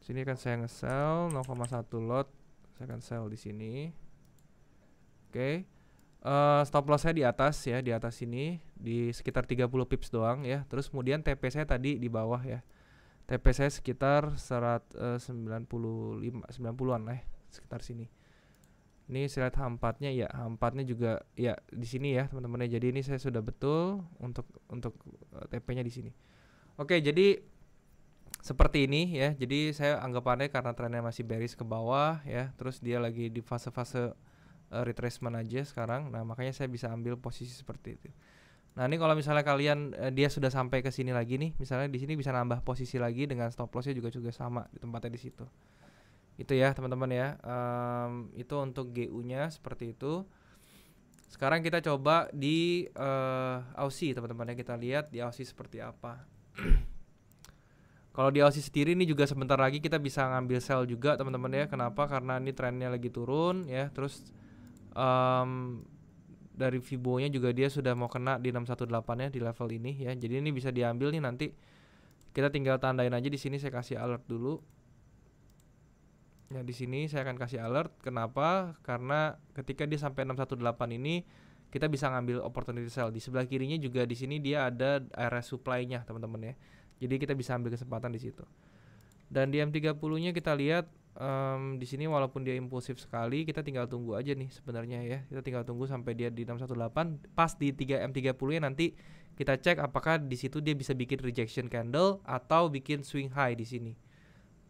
Sini kan saya nge-sell 0,1 lot. Saya akan sell di sini. Oke. Stop loss saya di atas ya, di atas sini di sekitar 30 pips doang ya. Terus kemudian TP saya tadi di bawah ya. TP saya sekitar 90-an lah ya, sekitar sini. Ini saya lihat H4-nya ya, H4-nya juga ya di sini ya, teman-teman ya. Jadi ini saya sudah betul untuk TP-nya di sini. Oke, jadi seperti ini ya. Jadi saya anggapannya karena trennya masih bearish ke bawah ya, terus dia lagi di fase-fase retracement aja sekarang. Nah, makanya saya bisa ambil posisi seperti itu. Nah, ini kalau misalnya kalian dia sudah sampai ke sini lagi nih, misalnya di sini bisa nambah posisi lagi dengan stop lossnya juga sama di tempatnya di situ. Itu ya, teman-teman ya. Itu untuk GU-nya seperti itu. Sekarang kita coba di Aussie, teman-teman ya. Kita lihat di Aussie seperti apa. Kalau di Aussie sendiri ini juga sebentar lagi kita bisa ngambil sell juga, teman-teman ya. Kenapa? Karena ini trennya lagi turun ya. Terus dari Fibo-nya juga dia sudah mau kena di 618-nya di level ini ya. Jadi ini bisa diambil nih nanti. Kita tinggal tandain aja di sini, saya kasih alert dulu. Ya, di sini saya akan kasih alert. Kenapa? Karena ketika dia sampai 618 ini kita bisa ngambil opportunity sell. Di sebelah kirinya juga di sini dia ada area supply-nya, teman-teman ya. Jadi kita bisa ambil kesempatan di situ. Dan di M30-nya kita lihat di sini walaupun dia impulsif sekali, kita tinggal tunggu aja nih sebenarnya ya. Kita tinggal tunggu sampai dia di 618, pas di M30-nya nanti kita cek apakah di situ dia bisa bikin rejection candle atau bikin swing high di sini.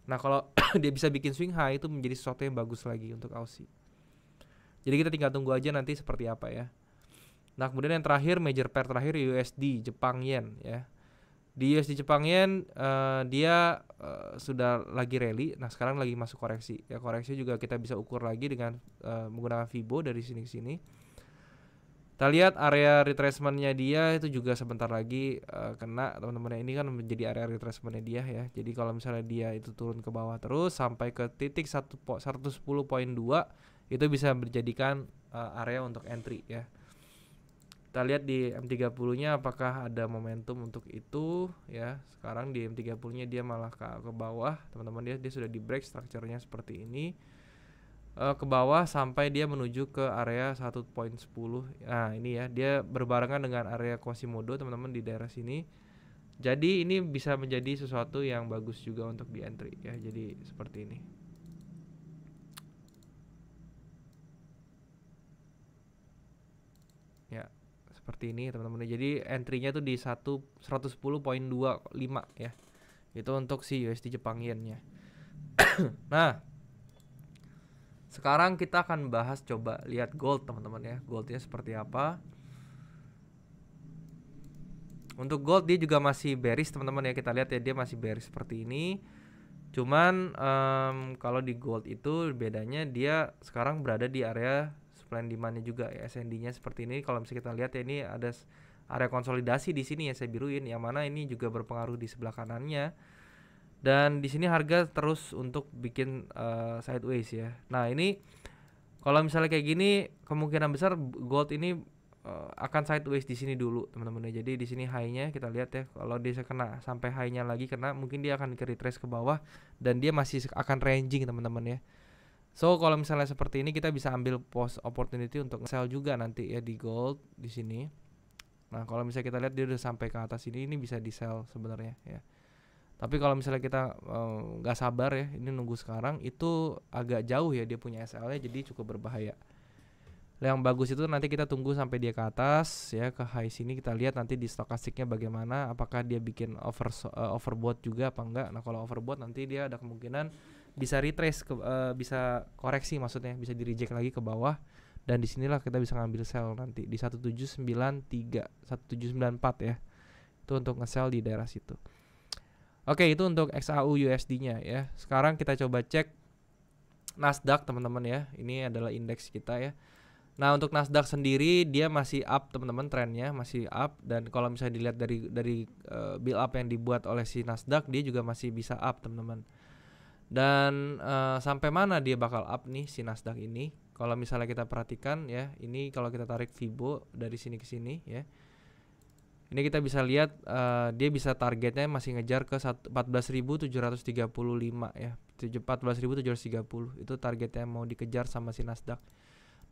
Nah, kalau dia bisa bikin swing high itu menjadi sesuatu yang bagus lagi untuk Aussie. Jadi kita tinggal tunggu aja nanti seperti apa ya. Nah, kemudian yang terakhir, major pair terakhir USD Jepang Yen ya. Di USD Jepang Yen dia sudah lagi rally. Nah, sekarang lagi masuk koreksi. Ya, koreksi juga kita bisa ukur lagi dengan menggunakan Fibo dari sini ke sini. Kita lihat area retracement-nya dia itu juga sebentar lagi kena, teman-teman. Ini kan menjadi area retracement-nya dia ya. Jadi kalau misalnya dia itu turun ke bawah terus sampai ke titik 110.2 itu bisa menjadikan area untuk entry ya. Kita lihat di M30-nya apakah ada momentum untuk itu ya. Sekarang di M30-nya dia malah ke bawah, teman-teman. Dia sudah di break structure-nya seperti ini. Ke bawah sampai dia menuju ke area 1.10. Nah, ini ya, dia berbarengan dengan area Quasimodo, teman-teman, di daerah sini. Jadi ini bisa menjadi sesuatu yang bagus juga untuk di entry ya. Jadi seperti ini. Ya, seperti ini teman-teman. Jadi entry-nya tuh di 110.25 ya. Itu untuk si USD Jepang Yen-nya. Nah, sekarang kita akan bahas, coba lihat gold, teman-teman ya. Goldnya seperti apa. Untuk gold dia juga masih bearish, teman-teman ya. Kita lihat ya, dia masih bearish seperti ini. Cuman kalau di gold itu bedanya dia sekarang berada di area supply and demand-nya juga ya. SND-nya seperti ini. Kalau misalnya kita lihat ya, ini ada area konsolidasi di sini ya, saya biruin, yang mana ini juga berpengaruh di sebelah kanannya. Dan di sini harga terus untuk bikin sideways ya. Nah, ini kalau misalnya kayak gini kemungkinan besar gold ini akan sideways di sini dulu teman-teman ya. Jadi di sini high-nya kita lihat ya. Kalau dia kena sampai high-nya lagi kena, mungkin dia akan retrace ke bawah dan dia masih akan ranging teman-teman ya. So kalau misalnya seperti ini kita bisa ambil post opportunity untuk sell juga nanti ya di gold di sini. Nah, kalau misalnya kita lihat dia udah sampai ke atas ini bisa di sell sebenarnya ya. Tapi kalau misalnya kita nggak sabar ya, ini nunggu sekarang, itu agak jauh ya dia punya SL-nya, jadi cukup berbahaya. Yang bagus itu nanti kita tunggu sampai dia ke atas ya, ke high sini kita lihat nanti di stokastiknya bagaimana, apakah dia bikin overbought juga apa enggak. Nah, kalau overbought nanti dia ada kemungkinan bisa retrace bisa koreksi, maksudnya bisa di reject lagi ke bawah, dan disinilah kita bisa ngambil sell nanti di 1793 1794 ya. Itu untuk nge-sell di daerah situ. Oke, itu untuk XAU USD-nya ya. Sekarang kita coba cek Nasdaq teman-teman ya. Ini adalah indeks kita ya. Nah, untuk Nasdaq sendiri dia masih up teman-teman, trennya masih up, dan kalau misalnya dilihat dari build up yang dibuat oleh si Nasdaq, dia juga masih bisa up teman-teman. Dan sampai mana dia bakal up nih si Nasdaq ini? Kalau misalnya kita perhatikan ya, ini kalau kita tarik Fibo dari sini ke sini ya. Ini kita bisa lihat dia bisa targetnya masih ngejar ke 14.735 ya. 14.730 itu targetnya mau dikejar sama si Nasdaq.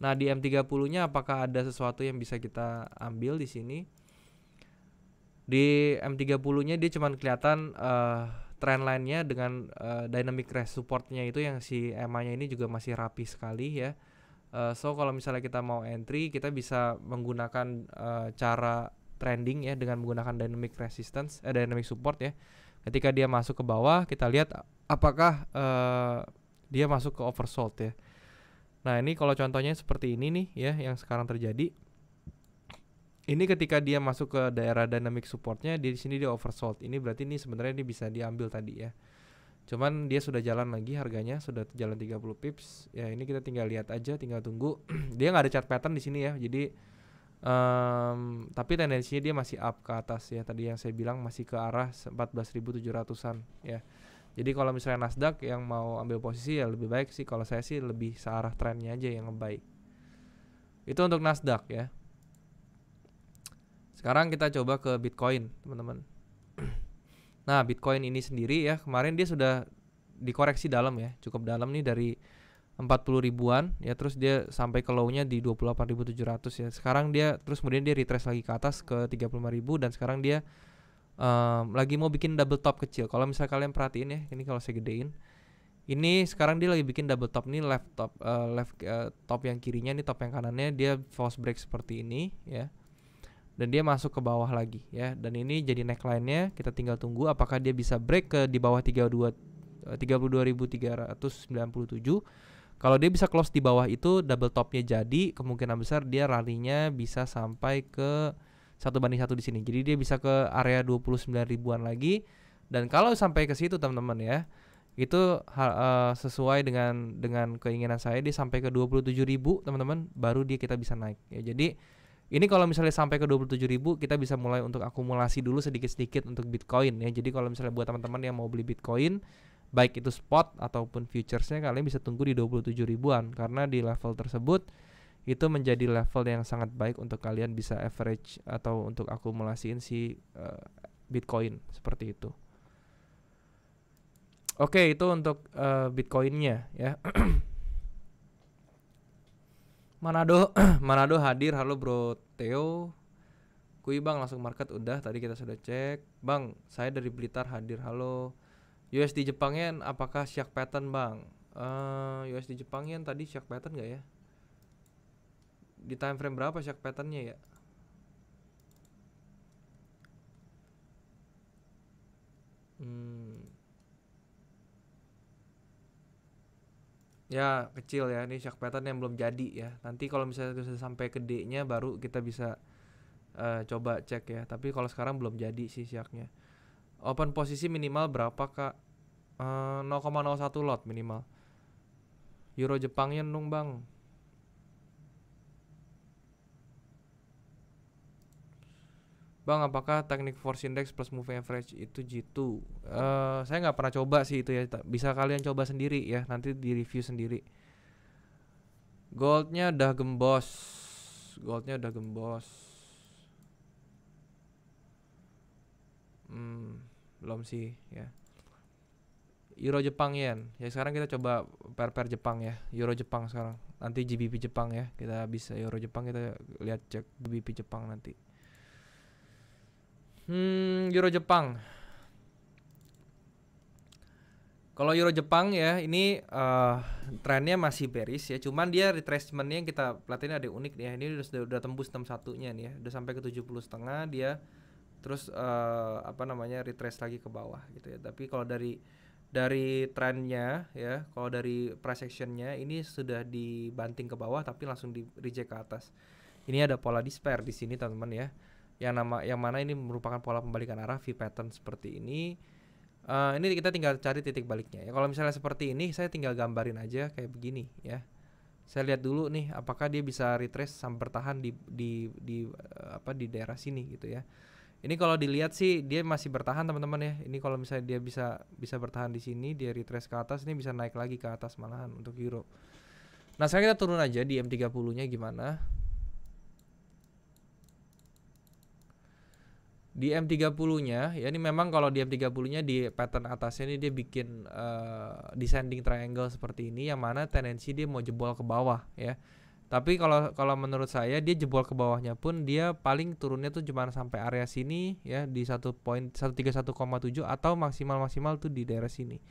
Nah, di M30-nya apakah ada sesuatu yang bisa kita ambil di sini? Di M30-nya dia cuma kelihatan trend line-nya dengan dynamic range support-nya itu yang si EMA-nya ini juga masih rapi sekali ya. So kalau misalnya kita mau entry, kita bisa menggunakan cara trending ya dengan menggunakan dynamic resistance, dynamic support ya. Ketika dia masuk ke bawah, kita lihat apakah dia masuk ke oversold ya. Nah, ini kalau contohnya seperti ini nih ya yang sekarang terjadi. Ini ketika dia masuk ke daerah dynamic supportnya, di sini dia oversold. Ini berarti ini sebenarnya ini bisa diambil tadi ya. Cuman dia sudah jalan lagi harganya, sudah jalan 30 pips. Ya, ini kita tinggal lihat aja, tinggal tunggu. Dia nggak ada chart pattern di sini ya. Jadi tapi tendensinya dia masih up ke atas ya. Tadi yang saya bilang masih ke arah 14.700-an ya. Jadi kalau misalnya Nasdaq yang mau ambil posisi ya lebih baik sih, kalau saya sih lebih searah trennya aja yang ngebaik. Itu untuk Nasdaq ya. Sekarang kita coba ke Bitcoin, teman-teman. Nah, Bitcoin ini sendiri ya, kemarin dia sudah dikoreksi dalam ya, cukup dalam nih dari 40 ribuan ya, terus dia sampai ke low-nya di 28.700 ya. Sekarang dia terus kemudian dia retrace lagi ke atas ke 35.000 dan sekarang dia lagi mau bikin double top kecil. Kalau misalnya kalian perhatiin ya, ini kalau saya gedein, ini sekarang dia lagi bikin double top nih, left top yang kirinya, nih top yang kanannya dia false break seperti ini ya. Dan dia masuk ke bawah lagi ya, dan ini jadi neckline-nya. Kita tinggal tunggu apakah dia bisa break ke di bawah 32.397. Kalau dia bisa close di bawah itu, double topnya jadi, kemungkinan besar dia rally-nya bisa sampai ke 1:1 di sini. Jadi dia bisa ke area 29 ribuan lagi. Dan kalau sampai ke situ teman-teman ya, itu sesuai dengan keinginan saya, dia sampai ke 27.000 teman-teman, baru dia kita bisa naik ya. Jadi ini kalau misalnya sampai ke 27.000, kita bisa mulai untuk akumulasi dulu sedikit-sedikit untuk Bitcoin ya. Jadi kalau misalnya buat teman-teman yang mau beli Bitcoin, baik itu spot ataupun futuresnya, kalian bisa tunggu di 27 ribuan, karena di level tersebut itu menjadi level yang sangat baik untuk kalian bisa average atau untuk akumulasiin si Bitcoin seperti itu. Oke, itu untuk Bitcoinnya ya. Manado hadir, halo bro Theo. Kui bang, langsung market udah, tadi kita sudah cek. Bang, saya dari Blitar hadir, halo. USD Jepangnya apakah shark pattern bang? USD Jepangnya tadi shark pattern gak ya? Di time frame berapa shark patternnya ya? Ya kecil ya, ini shark pattern yang belum jadi ya. Nanti kalau misalnya sudah sampai ke D-nya baru kita bisa coba cek ya. Tapi kalau sekarang belum jadi sih sharknya. Open posisi minimal berapa kak? 0,01 lot minimal. Euro Jepangnya nung bang. Bang, apakah teknik force index plus moving average itu G2? Saya nggak pernah coba sih itu ya. Bisa kalian coba sendiri ya, nanti di review sendiri. Goldnya udah gembos. Belum sih ya. Euro Jepang yen. Ya sekarang kita coba pair Jepang ya. Euro Jepang sekarang. Nanti GBP Jepang ya. Kita bisa Euro Jepang, kita lihat cek GBP Jepang nanti. Euro Jepang. Kalau Euro Jepang ya, ini trennya masih bearish ya. Cuman dia retracementnya yang kita pelatihin ada unik nih ya. Ini udah tembus 61-nya nih ya. Udah sampai ke 70,5 dia. Terus retrace lagi ke bawah gitu ya. Tapi kalau dari trennya ya, kalau dari price actionnya ini sudah dibanting ke bawah tapi langsung di reject ke atas. Ini ada pola despair di sini teman-teman ya. Yang mana ini merupakan pola pembalikan arah V pattern seperti ini. Ini kita tinggal cari titik baliknya ya. Kalau misalnya seperti ini, saya tinggal gambarin aja kayak begini ya. Saya lihat dulu nih apakah dia bisa retrace sampai bertahan di daerah sini gitu ya. Ini kalau dilihat sih dia masih bertahan teman-teman ya. Ini kalau misalnya dia bisa bertahan di sini, dia retrace ke atas, ini bisa naik lagi ke atas malahan untuk euro. Nah, sekarang kita turun aja di M30-nya gimana. Di M30-nya ya, ini memang kalau di M30-nya di pattern atasnya ini dia bikin descending triangle seperti ini, yang mana tendensi dia mau jebol ke bawah ya. Tapi kalau menurut saya dia jebol ke bawahnya pun dia paling turunnya tuh cuma sampai area sini ya, di 1.131,7 atau maksimal tuh di daerah sini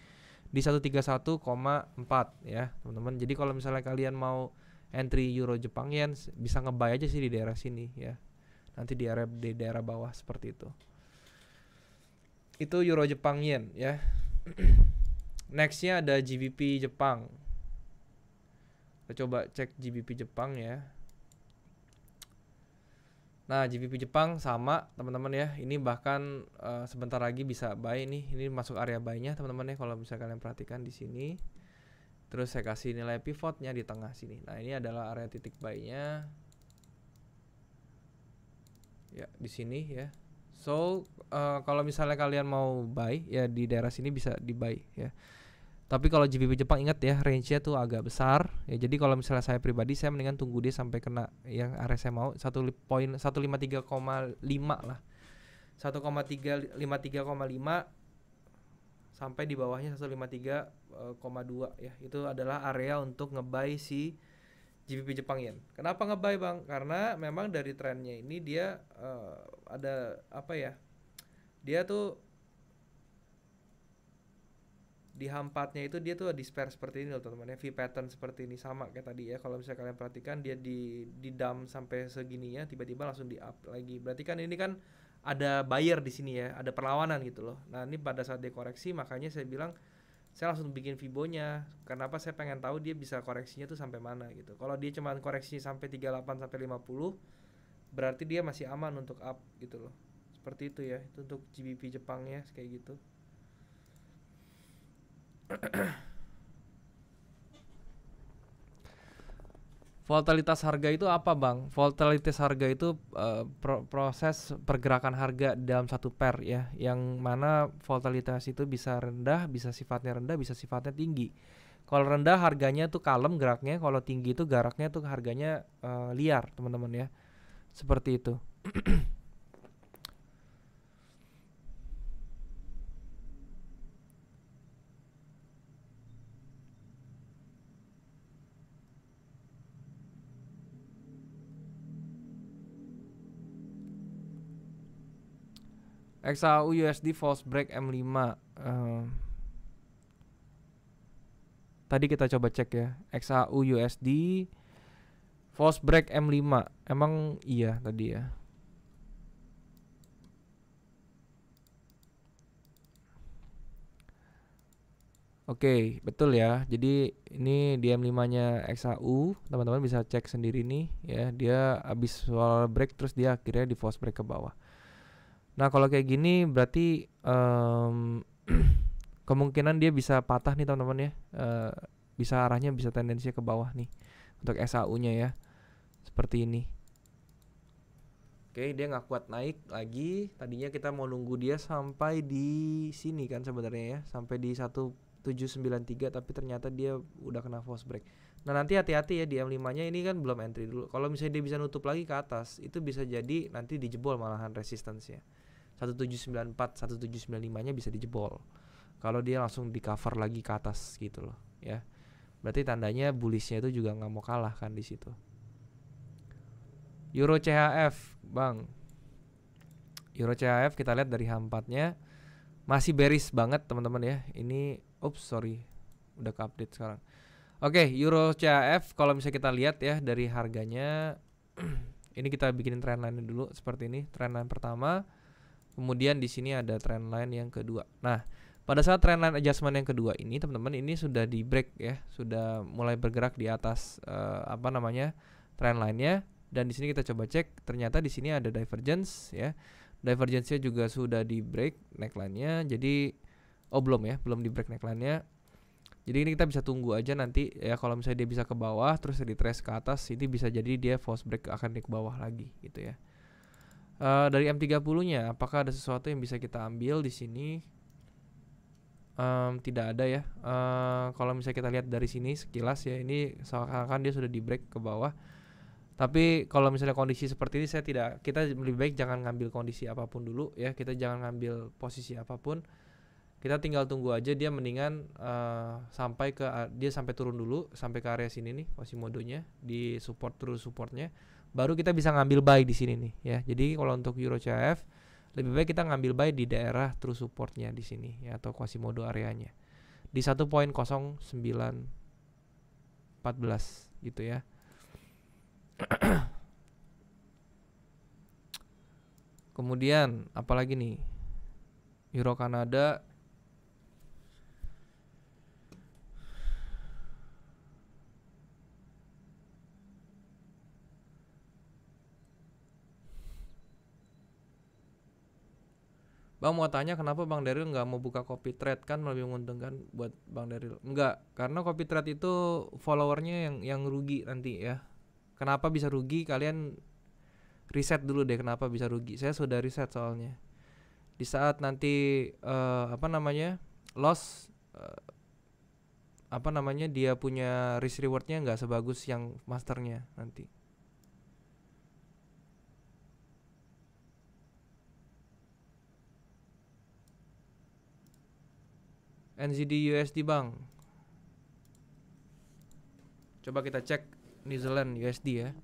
di 131,4 ya teman-teman. Jadi kalau misalnya kalian mau entry Euro Jepang yen bisa nge-buy aja sih di daerah sini ya. Nanti di daerah bawah seperti itu. Itu Euro Jepang yen ya. Nextnya ada GBP Jepang. Kita coba cek GBP Jepang ya. Nah, GBP Jepang sama teman-teman ya. Ini bahkan sebentar lagi bisa buy nih. Ini masuk area buy-nya teman-teman ya, kalau bisa kalian perhatikan di sini. Terus saya kasih nilai pivotnya di tengah sini. Nah, ini adalah area titik buy-nya. Ya, di sini ya. So, kalau misalnya kalian mau buy ya di daerah sini bisa di buy ya. Tapi kalau GBP Jepang ingat ya, range-nya tuh agak besar ya. Jadi kalau misalnya saya pribadi, saya mendingan tunggu dia sampai kena yang area saya mau 153,5 lah. 1,353,5 sampai di bawahnya 153,2 ya. Itu adalah area untuk nge-buy si GBP Jepang yen. Kenapa nge-buy, Bang? Karena memang dari trennya ini dia ada apa ya? Dia tuh di hampatnya itu dia tuh despair seperti ini loh teman-teman ya. V pattern seperti ini sama kayak tadi ya. Kalau misalnya kalian perhatikan dia di dump sampai segininya, tiba-tiba langsung di up lagi. Berarti kan ini kan ada buyer di sini ya, ada perlawanan gitu loh. Nah, ini pada saat dia koreksi, makanya saya bilang saya langsung bikin Fibonya. Kenapa? Saya pengen tahu dia bisa koreksinya tuh sampai mana gitu. Kalau dia cuma koreksi sampai 38 sampai 50, berarti dia masih aman untuk up gitu loh. Seperti itu ya. Itu untuk GBP Jepangnya kayak gitu. Volatilitas harga itu apa, Bang? Volatilitas harga itu proses pergerakan harga dalam satu pair ya, yang mana volatilitas itu bisa rendah, bisa sifatnya rendah, bisa sifatnya tinggi. Kalau rendah harganya tuh kalem geraknya, kalau tinggi itu geraknya tuh harganya liar, teman-teman ya. Seperti itu. XAU USD false break M5. Tadi kita coba cek ya. XAU USD false break M5. Emang iya tadi ya. Oke, betul ya. Jadi ini di M5-nya XAU, teman-teman bisa cek sendiri nih ya. Dia habis soal break terus dia akhirnya di false break ke bawah. Nah, kalau kayak gini berarti kemungkinan dia bisa patah nih teman-teman ya. Bisa arahnya bisa tendensinya ke bawah nih untuk XAU-nya ya. Seperti ini. Oke, dia nggak kuat naik lagi. Tadinya kita mau nunggu dia sampai di sini kan sebenarnya ya, sampai di 1793, tapi ternyata dia udah kena false break. Nah, nanti hati-hati ya di M5-nya ini kan belum entry dulu. Kalau misalnya dia bisa nutup lagi ke atas, itu bisa jadi nanti dijebol malahan resistance-nya. 1794, 1795-nya bisa dijebol. Kalau dia langsung di cover lagi ke atas gitu loh, ya. Berarti tandanya bullish-nya itu juga nggak mau kalah kan di situ. Euro CHF, Bang. Euro CHF kita lihat dari H4-nya masih bearish banget, teman-teman ya. Ini sorry. Udah ke update sekarang. Oke, Euro CHF kalau misalnya kita lihat ya dari harganya ini kita bikinin trendline dulu seperti ini, trendline pertama. Kemudian di sini ada trendline yang kedua. Nah, pada saat trendline adjustment yang kedua ini, teman-teman, ini sudah di break ya, sudah mulai bergerak di atas trendline-nya. Dan di sini kita coba cek, ternyata di sini ada divergence ya. Divergence-nya juga sudah di break neckline-nya. Jadi belum di break neckline-nya. Jadi ini kita bisa tunggu aja nanti ya, kalau misalnya dia bisa ke bawah terus retrace ke atas, ini bisa jadi dia false break akan di ke bawah lagi gitu ya. Dari M30-nya apakah ada sesuatu yang bisa kita ambil di sini? Tidak ada ya. Kalau misalnya kita lihat dari sini sekilas ya, ini seakan-akan dia sudah di break ke bawah. Tapi kalau misalnya kondisi seperti ini kita lebih baik jangan ngambil kondisi apapun dulu ya. Kita jangan ngambil posisi apapun. Kita tinggal tunggu aja dia, mendingan sampai turun dulu sampai ke area sini nih Quasimodo-nya di supportnya. Baru kita bisa ngambil buy di sini nih ya. Jadi kalau untuk Euro CHF lebih baik kita ngambil buy di daerah true supportnya di sini ya, atau Quasimodo areanya di 1.0914 gitu ya. Kemudian apalagi nih, Euro Kanada. Bang mau tanya kenapa Bang Daryl nggak mau buka copy trade, kan lebih menguntungkan buat Bang Daryl. Enggak, karena copy trade itu followernya yang rugi nanti ya. Kenapa bisa rugi? Kalian riset dulu deh kenapa bisa rugi. Saya sudah riset soalnya. Di saat nanti loss, dia punya risk rewardnya nggak sebagus yang masternya nanti. NZD USD Bang, coba kita cek New Zealand USD ya.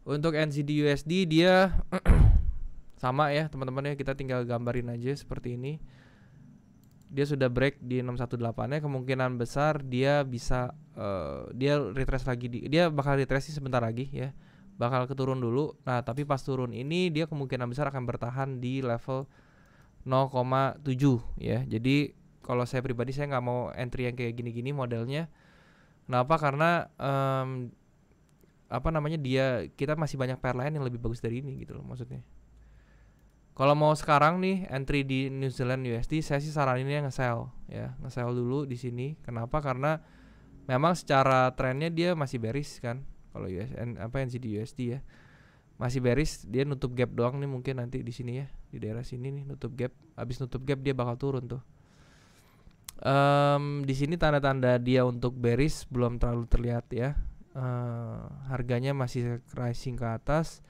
Untuk NZD USD dia sama ya teman-teman ya, kita tinggal gambarin aja seperti ini. Dia sudah break di 618 nya, kemungkinan besar dia bisa dia retrace lagi, dia bakal retrace sebentar lagi ya, bakal keturun dulu. Nah tapi pas turun ini dia kemungkinan besar akan bertahan di level 0,7 ya. Jadi kalau saya pribadi saya nggak mau entry yang kayak gini-gini modelnya. Kenapa? Karena kita masih banyak pair lain yang lebih bagus dari ini gitu loh maksudnya. Kalau mau sekarang nih entry di New Zealand USD, saya sih saraninnya nge-sell dulu di sini. Kenapa? Karena memang secara trennya dia masih bearish kan. Kalau NZD USD ya masih bearish, dia nutup gap doang nih mungkin nanti di sini ya, di daerah sini nih nutup gap. Habis nutup gap dia bakal turun tuh. Di sini tanda-tanda dia untuk bearish belum terlalu terlihat ya. Harganya masih rising ke atas.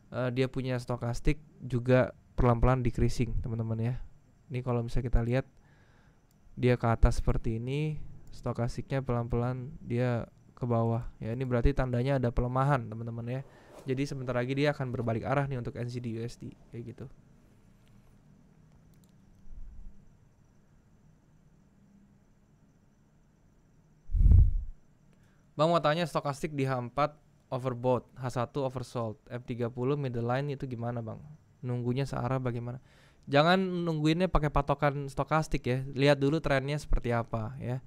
Dia punya stokastik juga pelan-pelan decreasing teman-teman ya. Ini kalau misalnya kita lihat dia ke atas seperti ini, stokastiknya pelan-pelan dia ke bawah ya. Ini berarti tandanya ada pelemahan teman-teman ya. Jadi sebentar lagi dia akan berbalik arah nih untuk NZD USD kayak gitu. Bang mau tanya stokastik di H4 overbought, H1 oversold, F30 middle line itu gimana Bang? Nunggunya searah bagaimana? Jangan nungguinnya pakai patokan stokastik ya. Lihat dulu trennya seperti apa ya.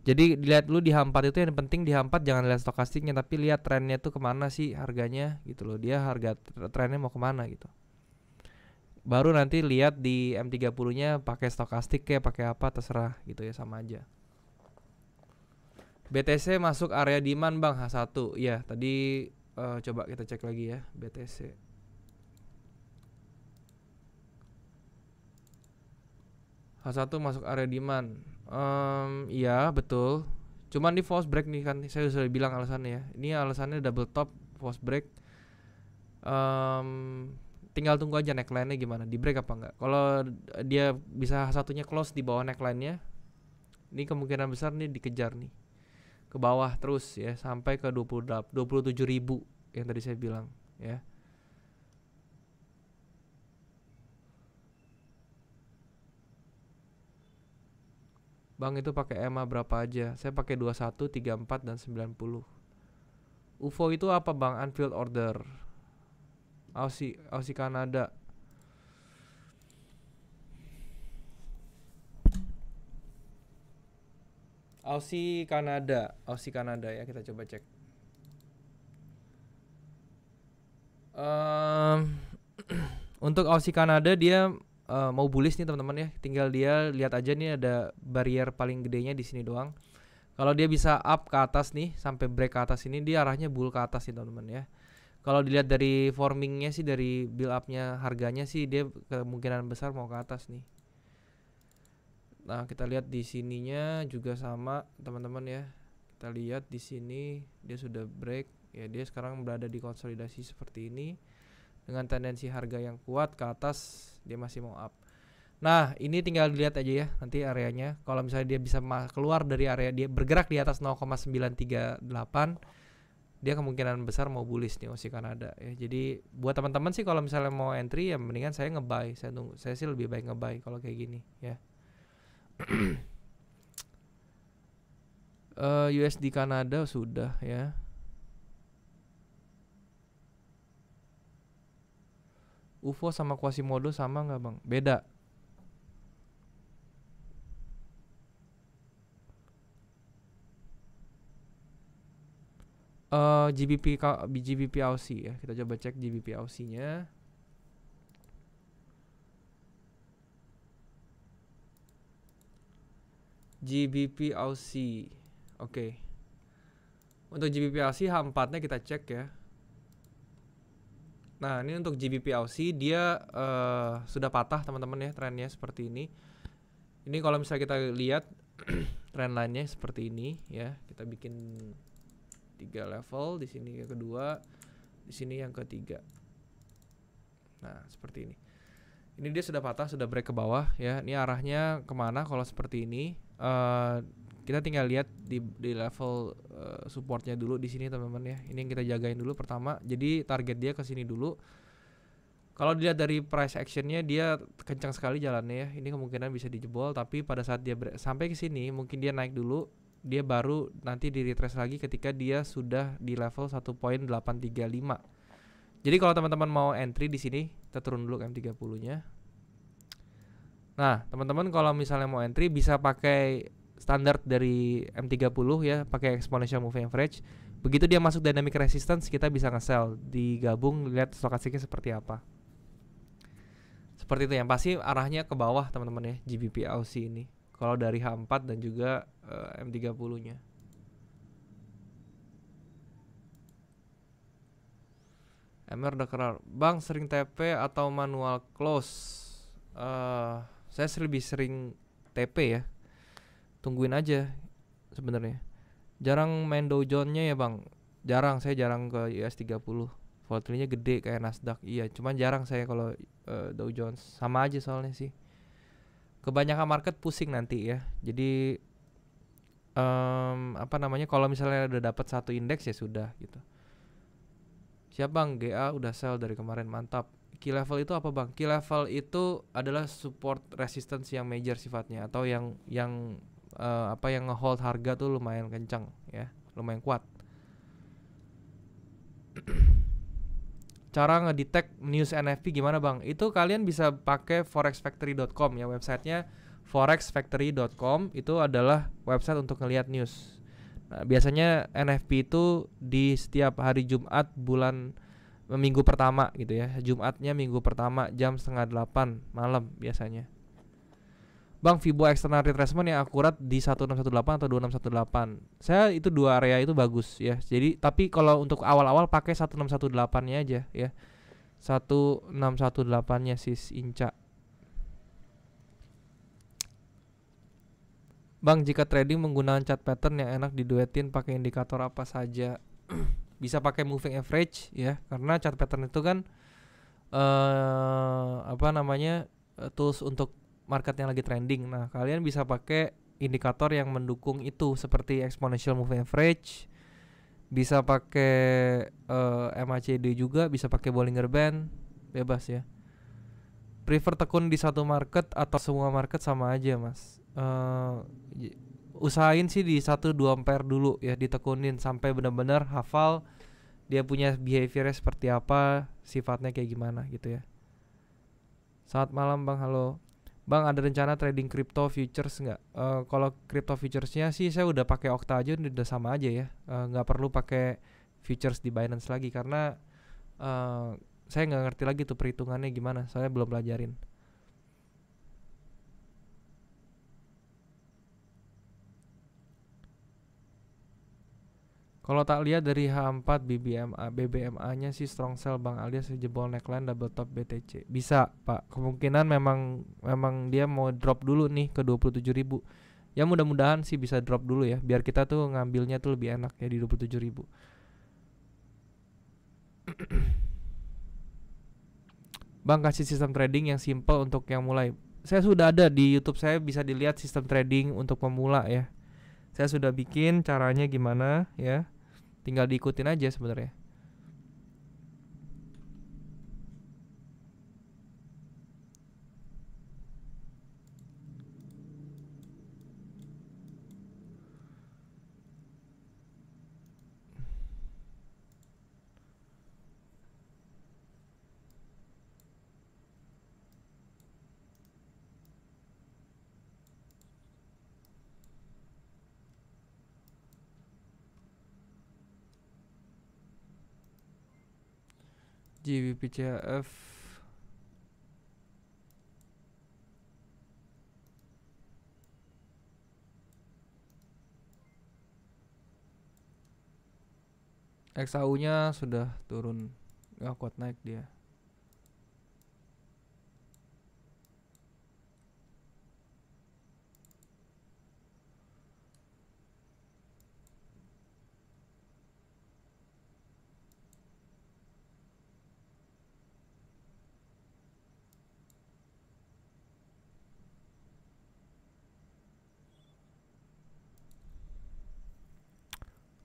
Jadi dilihat dulu di H4 itu, yang penting di H4 jangan lihat stokastiknya, tapi lihat trennya tuh kemana sih harganya gitu loh. Dia harga trennya mau kemana gitu. Baru nanti lihat di M30-nya pakai stokastik kayak pakai apa terserah gitu ya, sama aja. BTC masuk area demand Bang H1. Iya, tadi coba kita cek lagi ya BTC. H1 masuk area demand. Iya betul. Cuman di false break nih kan, saya sudah bilang alasannya ya. Ini alasannya double top, false break. Tinggal tunggu aja neckline-nya gimana, di break apa enggak. Kalau dia bisa satunya close di bawah neckline-nya, ini kemungkinan besar nih dikejar nih ke bawah terus ya sampai ke 27.000 yang tadi saya bilang ya. Bang itu pakai EMA berapa aja? Saya pakai 21, 34 dan 90. UFO itu apa bang? Unfilled order. Aussie Kanada. Aussie Kanada ya, kita coba cek. Untuk Aussie Kanada dia mau bullish nih teman-teman ya. Tinggal dia lihat aja nih ada barrier paling gedenya di sini doang. Kalau dia bisa up ke atas nih sampai break ke atas ini, dia arahnya bull ke atas nih teman-teman ya. Kalau dilihat dari formingnya sih, dari build upnya harganya sih, dia kemungkinan besar mau ke atas nih. Nah kita lihat di sininya juga sama teman-teman ya. Kita lihat di sini dia sudah break ya, dia sekarang berada di konsolidasi seperti ini dengan tendensi harga yang kuat ke atas, dia masih mau up. Nah ini tinggal dilihat aja ya nanti areanya. Kalau misalnya dia bisa keluar dari area, dia bergerak di atas 0,938, dia kemungkinan besar mau bullish nih Aussie Kanada ya. Jadi buat teman-teman sih kalau misalnya mau entry ya mendingan saya nge-buy. Saya sih lebih baik nge-buy kalau kayak gini ya. USD Kanada sudah ya. UFO sama Quasimodo sama nggak bang? Beda. GBP Aussie ya. Kita coba cek GBP Aussie-nya. GBP Aussie. Oke. Untuk GBP Aussie H4-nya kita cek ya. Nah, ini untuk GBP Aussie dia sudah patah teman-teman ya, trennya seperti ini. Ini kalau misalnya kita lihat trend line-nya seperti ini ya. Kita bikin 3 level, di sini yang kedua, di sini yang ketiga. Nah, seperti ini. Ini dia sudah patah, sudah break ke bawah ya. Ini arahnya kemana kalau seperti ini? Kita tinggal lihat di level supportnya dulu di sini teman-teman ya. Ini yang kita jagain dulu pertama. Jadi target dia ke sini dulu. Kalau dilihat dari price actionnya dia kencang sekali jalannya ya. Ini kemungkinan bisa dijebol, tapi pada saat dia sampai ke sini mungkin dia naik dulu. Dia baru nanti di retrace lagi ketika dia sudah di level 1.835. Jadi kalau teman-teman mau entry di sini, kita turun dulu ke M30-nya. Nah, teman-teman kalau misalnya mau entry bisa pakai standar dari M30 ya, pakai exponential moving average. Begitu dia masuk dynamic resistance, kita bisa nge-sell, digabung lihat stokastiknya seperti apa. Seperti itu yang pasti arahnya ke bawah teman-teman ya, GBP Aussie ini. Kalau dari H4 dan juga M30-nya. MR udah kelar. Bang sering TP atau manual close? Saya lebih sering TP ya. Tungguin aja sebenarnya. Jarang main Dow Jones-nya ya bang. Saya jarang ke US 30. Volatility-nya gede kayak Nasdaq. Iya, cuman jarang saya kalau Dow Jones. Sama aja soalnya sih. Kebanyakan market pusing nanti ya. Jadi kalau misalnya udah dapat satu indeks ya sudah gitu. Siap bang, GA udah sell dari kemarin, mantap. Key level itu apa bang? Key level itu adalah support resistance yang major sifatnya, atau yang nge-hold harga tuh lumayan kencang ya, lumayan kuat. Cara ngedetect news NFP gimana bang? Itu kalian bisa pakai forexfactory.com ya, websitenya forexfactory.com. Itu adalah website untuk ngelihat news. Nah, biasanya NFP itu di setiap hari Jumat minggu pertama gitu ya. Jumatnya minggu pertama jam 7:30 malam biasanya. Bang, Fibo external retracement yang akurat di 1618 atau 2618. Saya itu dua area itu bagus ya. Jadi tapi kalau untuk awal-awal pakai 1618-nya aja ya. 1618-nya sis Inca. Bang, jika trading menggunakan chart pattern yang enak diduetin pakai indikator apa saja? Bisa pakai moving average ya, karena chart pattern itu kan tools untuk market yang lagi trending. Nah, kalian bisa pakai indikator yang mendukung itu seperti exponential moving average, bisa pakai MACD juga, bisa pakai Bollinger Band, bebas ya. Prefer tekun di satu market atau semua market sama aja, Mas? Usahain sih di 1-2 ampere dulu ya, ditekunin sampai benar-benar hafal dia punya behaviornya seperti apa, sifatnya kayak gimana gitu ya. Selamat malam Bang, halo Bang, ada rencana trading crypto futures nggak? Kalau crypto futuresnya sih saya udah pakai Okta aja, udah sama aja ya, nggak perlu pakai futures di Binance lagi karena saya nggak ngerti lagi tuh perhitungannya gimana, saya belum pelajarin. Kalau tak lihat dari H4 BBMA-nya sih strong sell Bang, alias jebol neckline double top BTC. Bisa Pak, kemungkinan memang dia mau drop dulu nih ke 27.000. Ya mudah-mudahan sih bisa drop dulu ya, biar kita tuh ngambilnya tuh lebih enak ya di 27.000. Bang, kasih sistem trading yang simple untuk yang mulai. Saya sudah ada di YouTube, saya bisa dilihat sistem trading untuk pemula ya. Saya sudah bikin caranya gimana ya. Tinggal diikutin aja sebenarnya. GBPCF XAU nya sudah turun, gak kuat naik dia.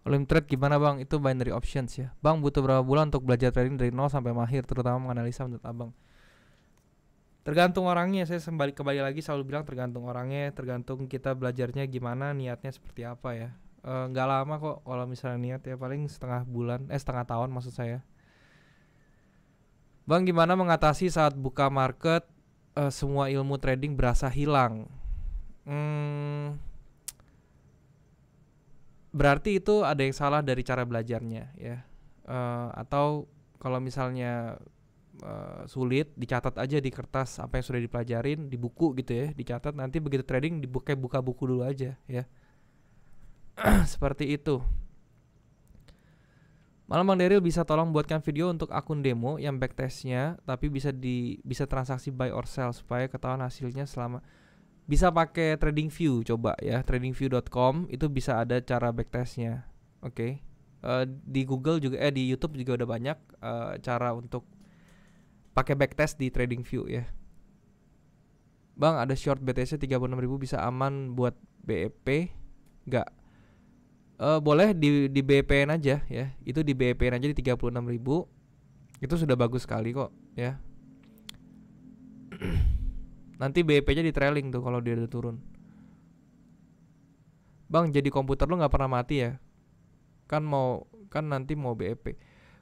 Volume trade gimana Bang? Itu binary options ya. Bang, butuh berapa bulan untuk belajar trading dari nol sampai mahir, terutama menganalisa menurut Abang? Tergantung orangnya, saya kembali lagi selalu bilang tergantung orangnya, tergantung kita belajarnya gimana, niatnya seperti apa ya. Nggak lama kok kalau misalnya niat ya, paling setengah tahun maksud saya. Bang, gimana mengatasi saat buka market semua ilmu trading berasa hilang? Berarti itu ada yang salah dari cara belajarnya ya. Atau kalau misalnya sulit, dicatat aja di kertas apa yang sudah dipelajarin, di buku gitu ya, dicatat, nanti begitu trading buka buku dulu aja ya. Seperti itu. Malam Bang Daryl, bisa tolong buatkan video untuk akun demo yang backtestnya tapi bisa transaksi buy or sell supaya ketahuan hasilnya selama. Bisa pakai TradingView, coba ya, tradingview.com itu bisa ada cara backtestnya. Oke. Di Google juga di YouTube juga udah banyak cara untuk pakai backtest di TradingView ya. Bang, ada short BTC 36.000 bisa aman buat BEP? Enggak. Boleh di BEP-in aja ya. Itu di BEP-in aja di 36.000. Itu sudah bagus sekali kok ya. Nanti BEP-nya di trailing tuh kalau dia udah turun. Bang, jadi komputer lu nggak pernah mati ya? Kan nanti mau BEP.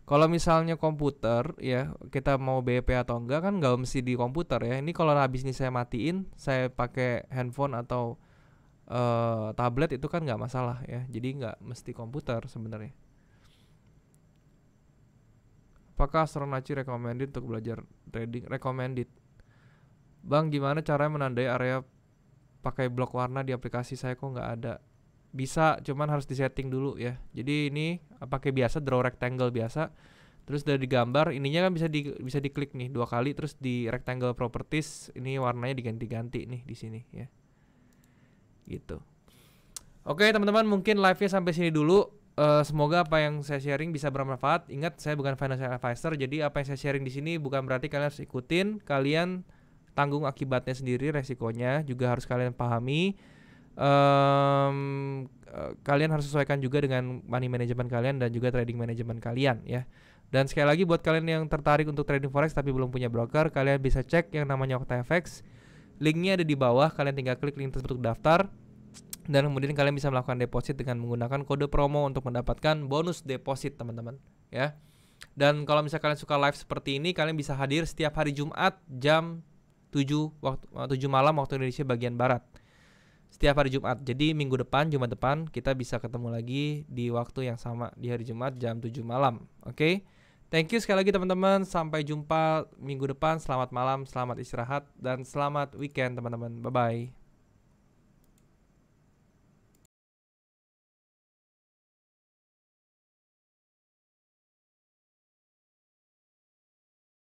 Kalau misalnya komputer ya, kita mau BEP atau enggak kan nggak mesti di komputer ya. Ini kalau habis ini saya matiin, saya pakai handphone atau tablet itu kan nggak masalah ya. Jadi nggak mesti komputer sebenarnya. Apakah Astronaci recommended untuk belajar trading? Recommended. Bang, gimana caranya menandai area pakai blok warna di aplikasi saya, kok nggak ada? Bisa, cuman harus disetting dulu ya. Jadi ini pakai biasa draw rectangle biasa. Terus dari digambar, ininya kan bisa diklik nih 2 kali, terus di rectangle properties ini warnanya diganti-ganti nih di sini ya. Gitu. Oke teman-teman, mungkin live-nya sampai sini dulu. Semoga apa yang saya sharing bisa bermanfaat. Ingat, saya bukan financial advisor, jadi apa yang saya sharing di sini bukan berarti kalian harus ikutin. Kalian tanggung akibatnya sendiri, resikonya juga harus kalian pahami. Kalian harus sesuaikan juga dengan money management kalian dan juga trading management kalian ya. Dan sekali lagi buat kalian yang tertarik untuk trading forex tapi belum punya broker, kalian bisa cek yang namanya OctaFX. Linknya ada di bawah, kalian tinggal klik link tersebut untuk daftar. Dan kemudian kalian bisa melakukan deposit dengan menggunakan kode promo untuk mendapatkan bonus deposit teman-teman ya. Dan kalau misalnya kalian suka live seperti ini, kalian bisa hadir setiap hari Jumat jam 7 malam waktu Indonesia bagian barat. Setiap hari Jumat. Jadi minggu depan, Jumat depan kita bisa ketemu lagi di waktu yang sama di hari Jumat jam 7 malam. Oke. Thank you sekali lagi teman-teman. Sampai jumpa minggu depan. Selamat malam, selamat istirahat dan selamat weekend teman-teman. Bye bye.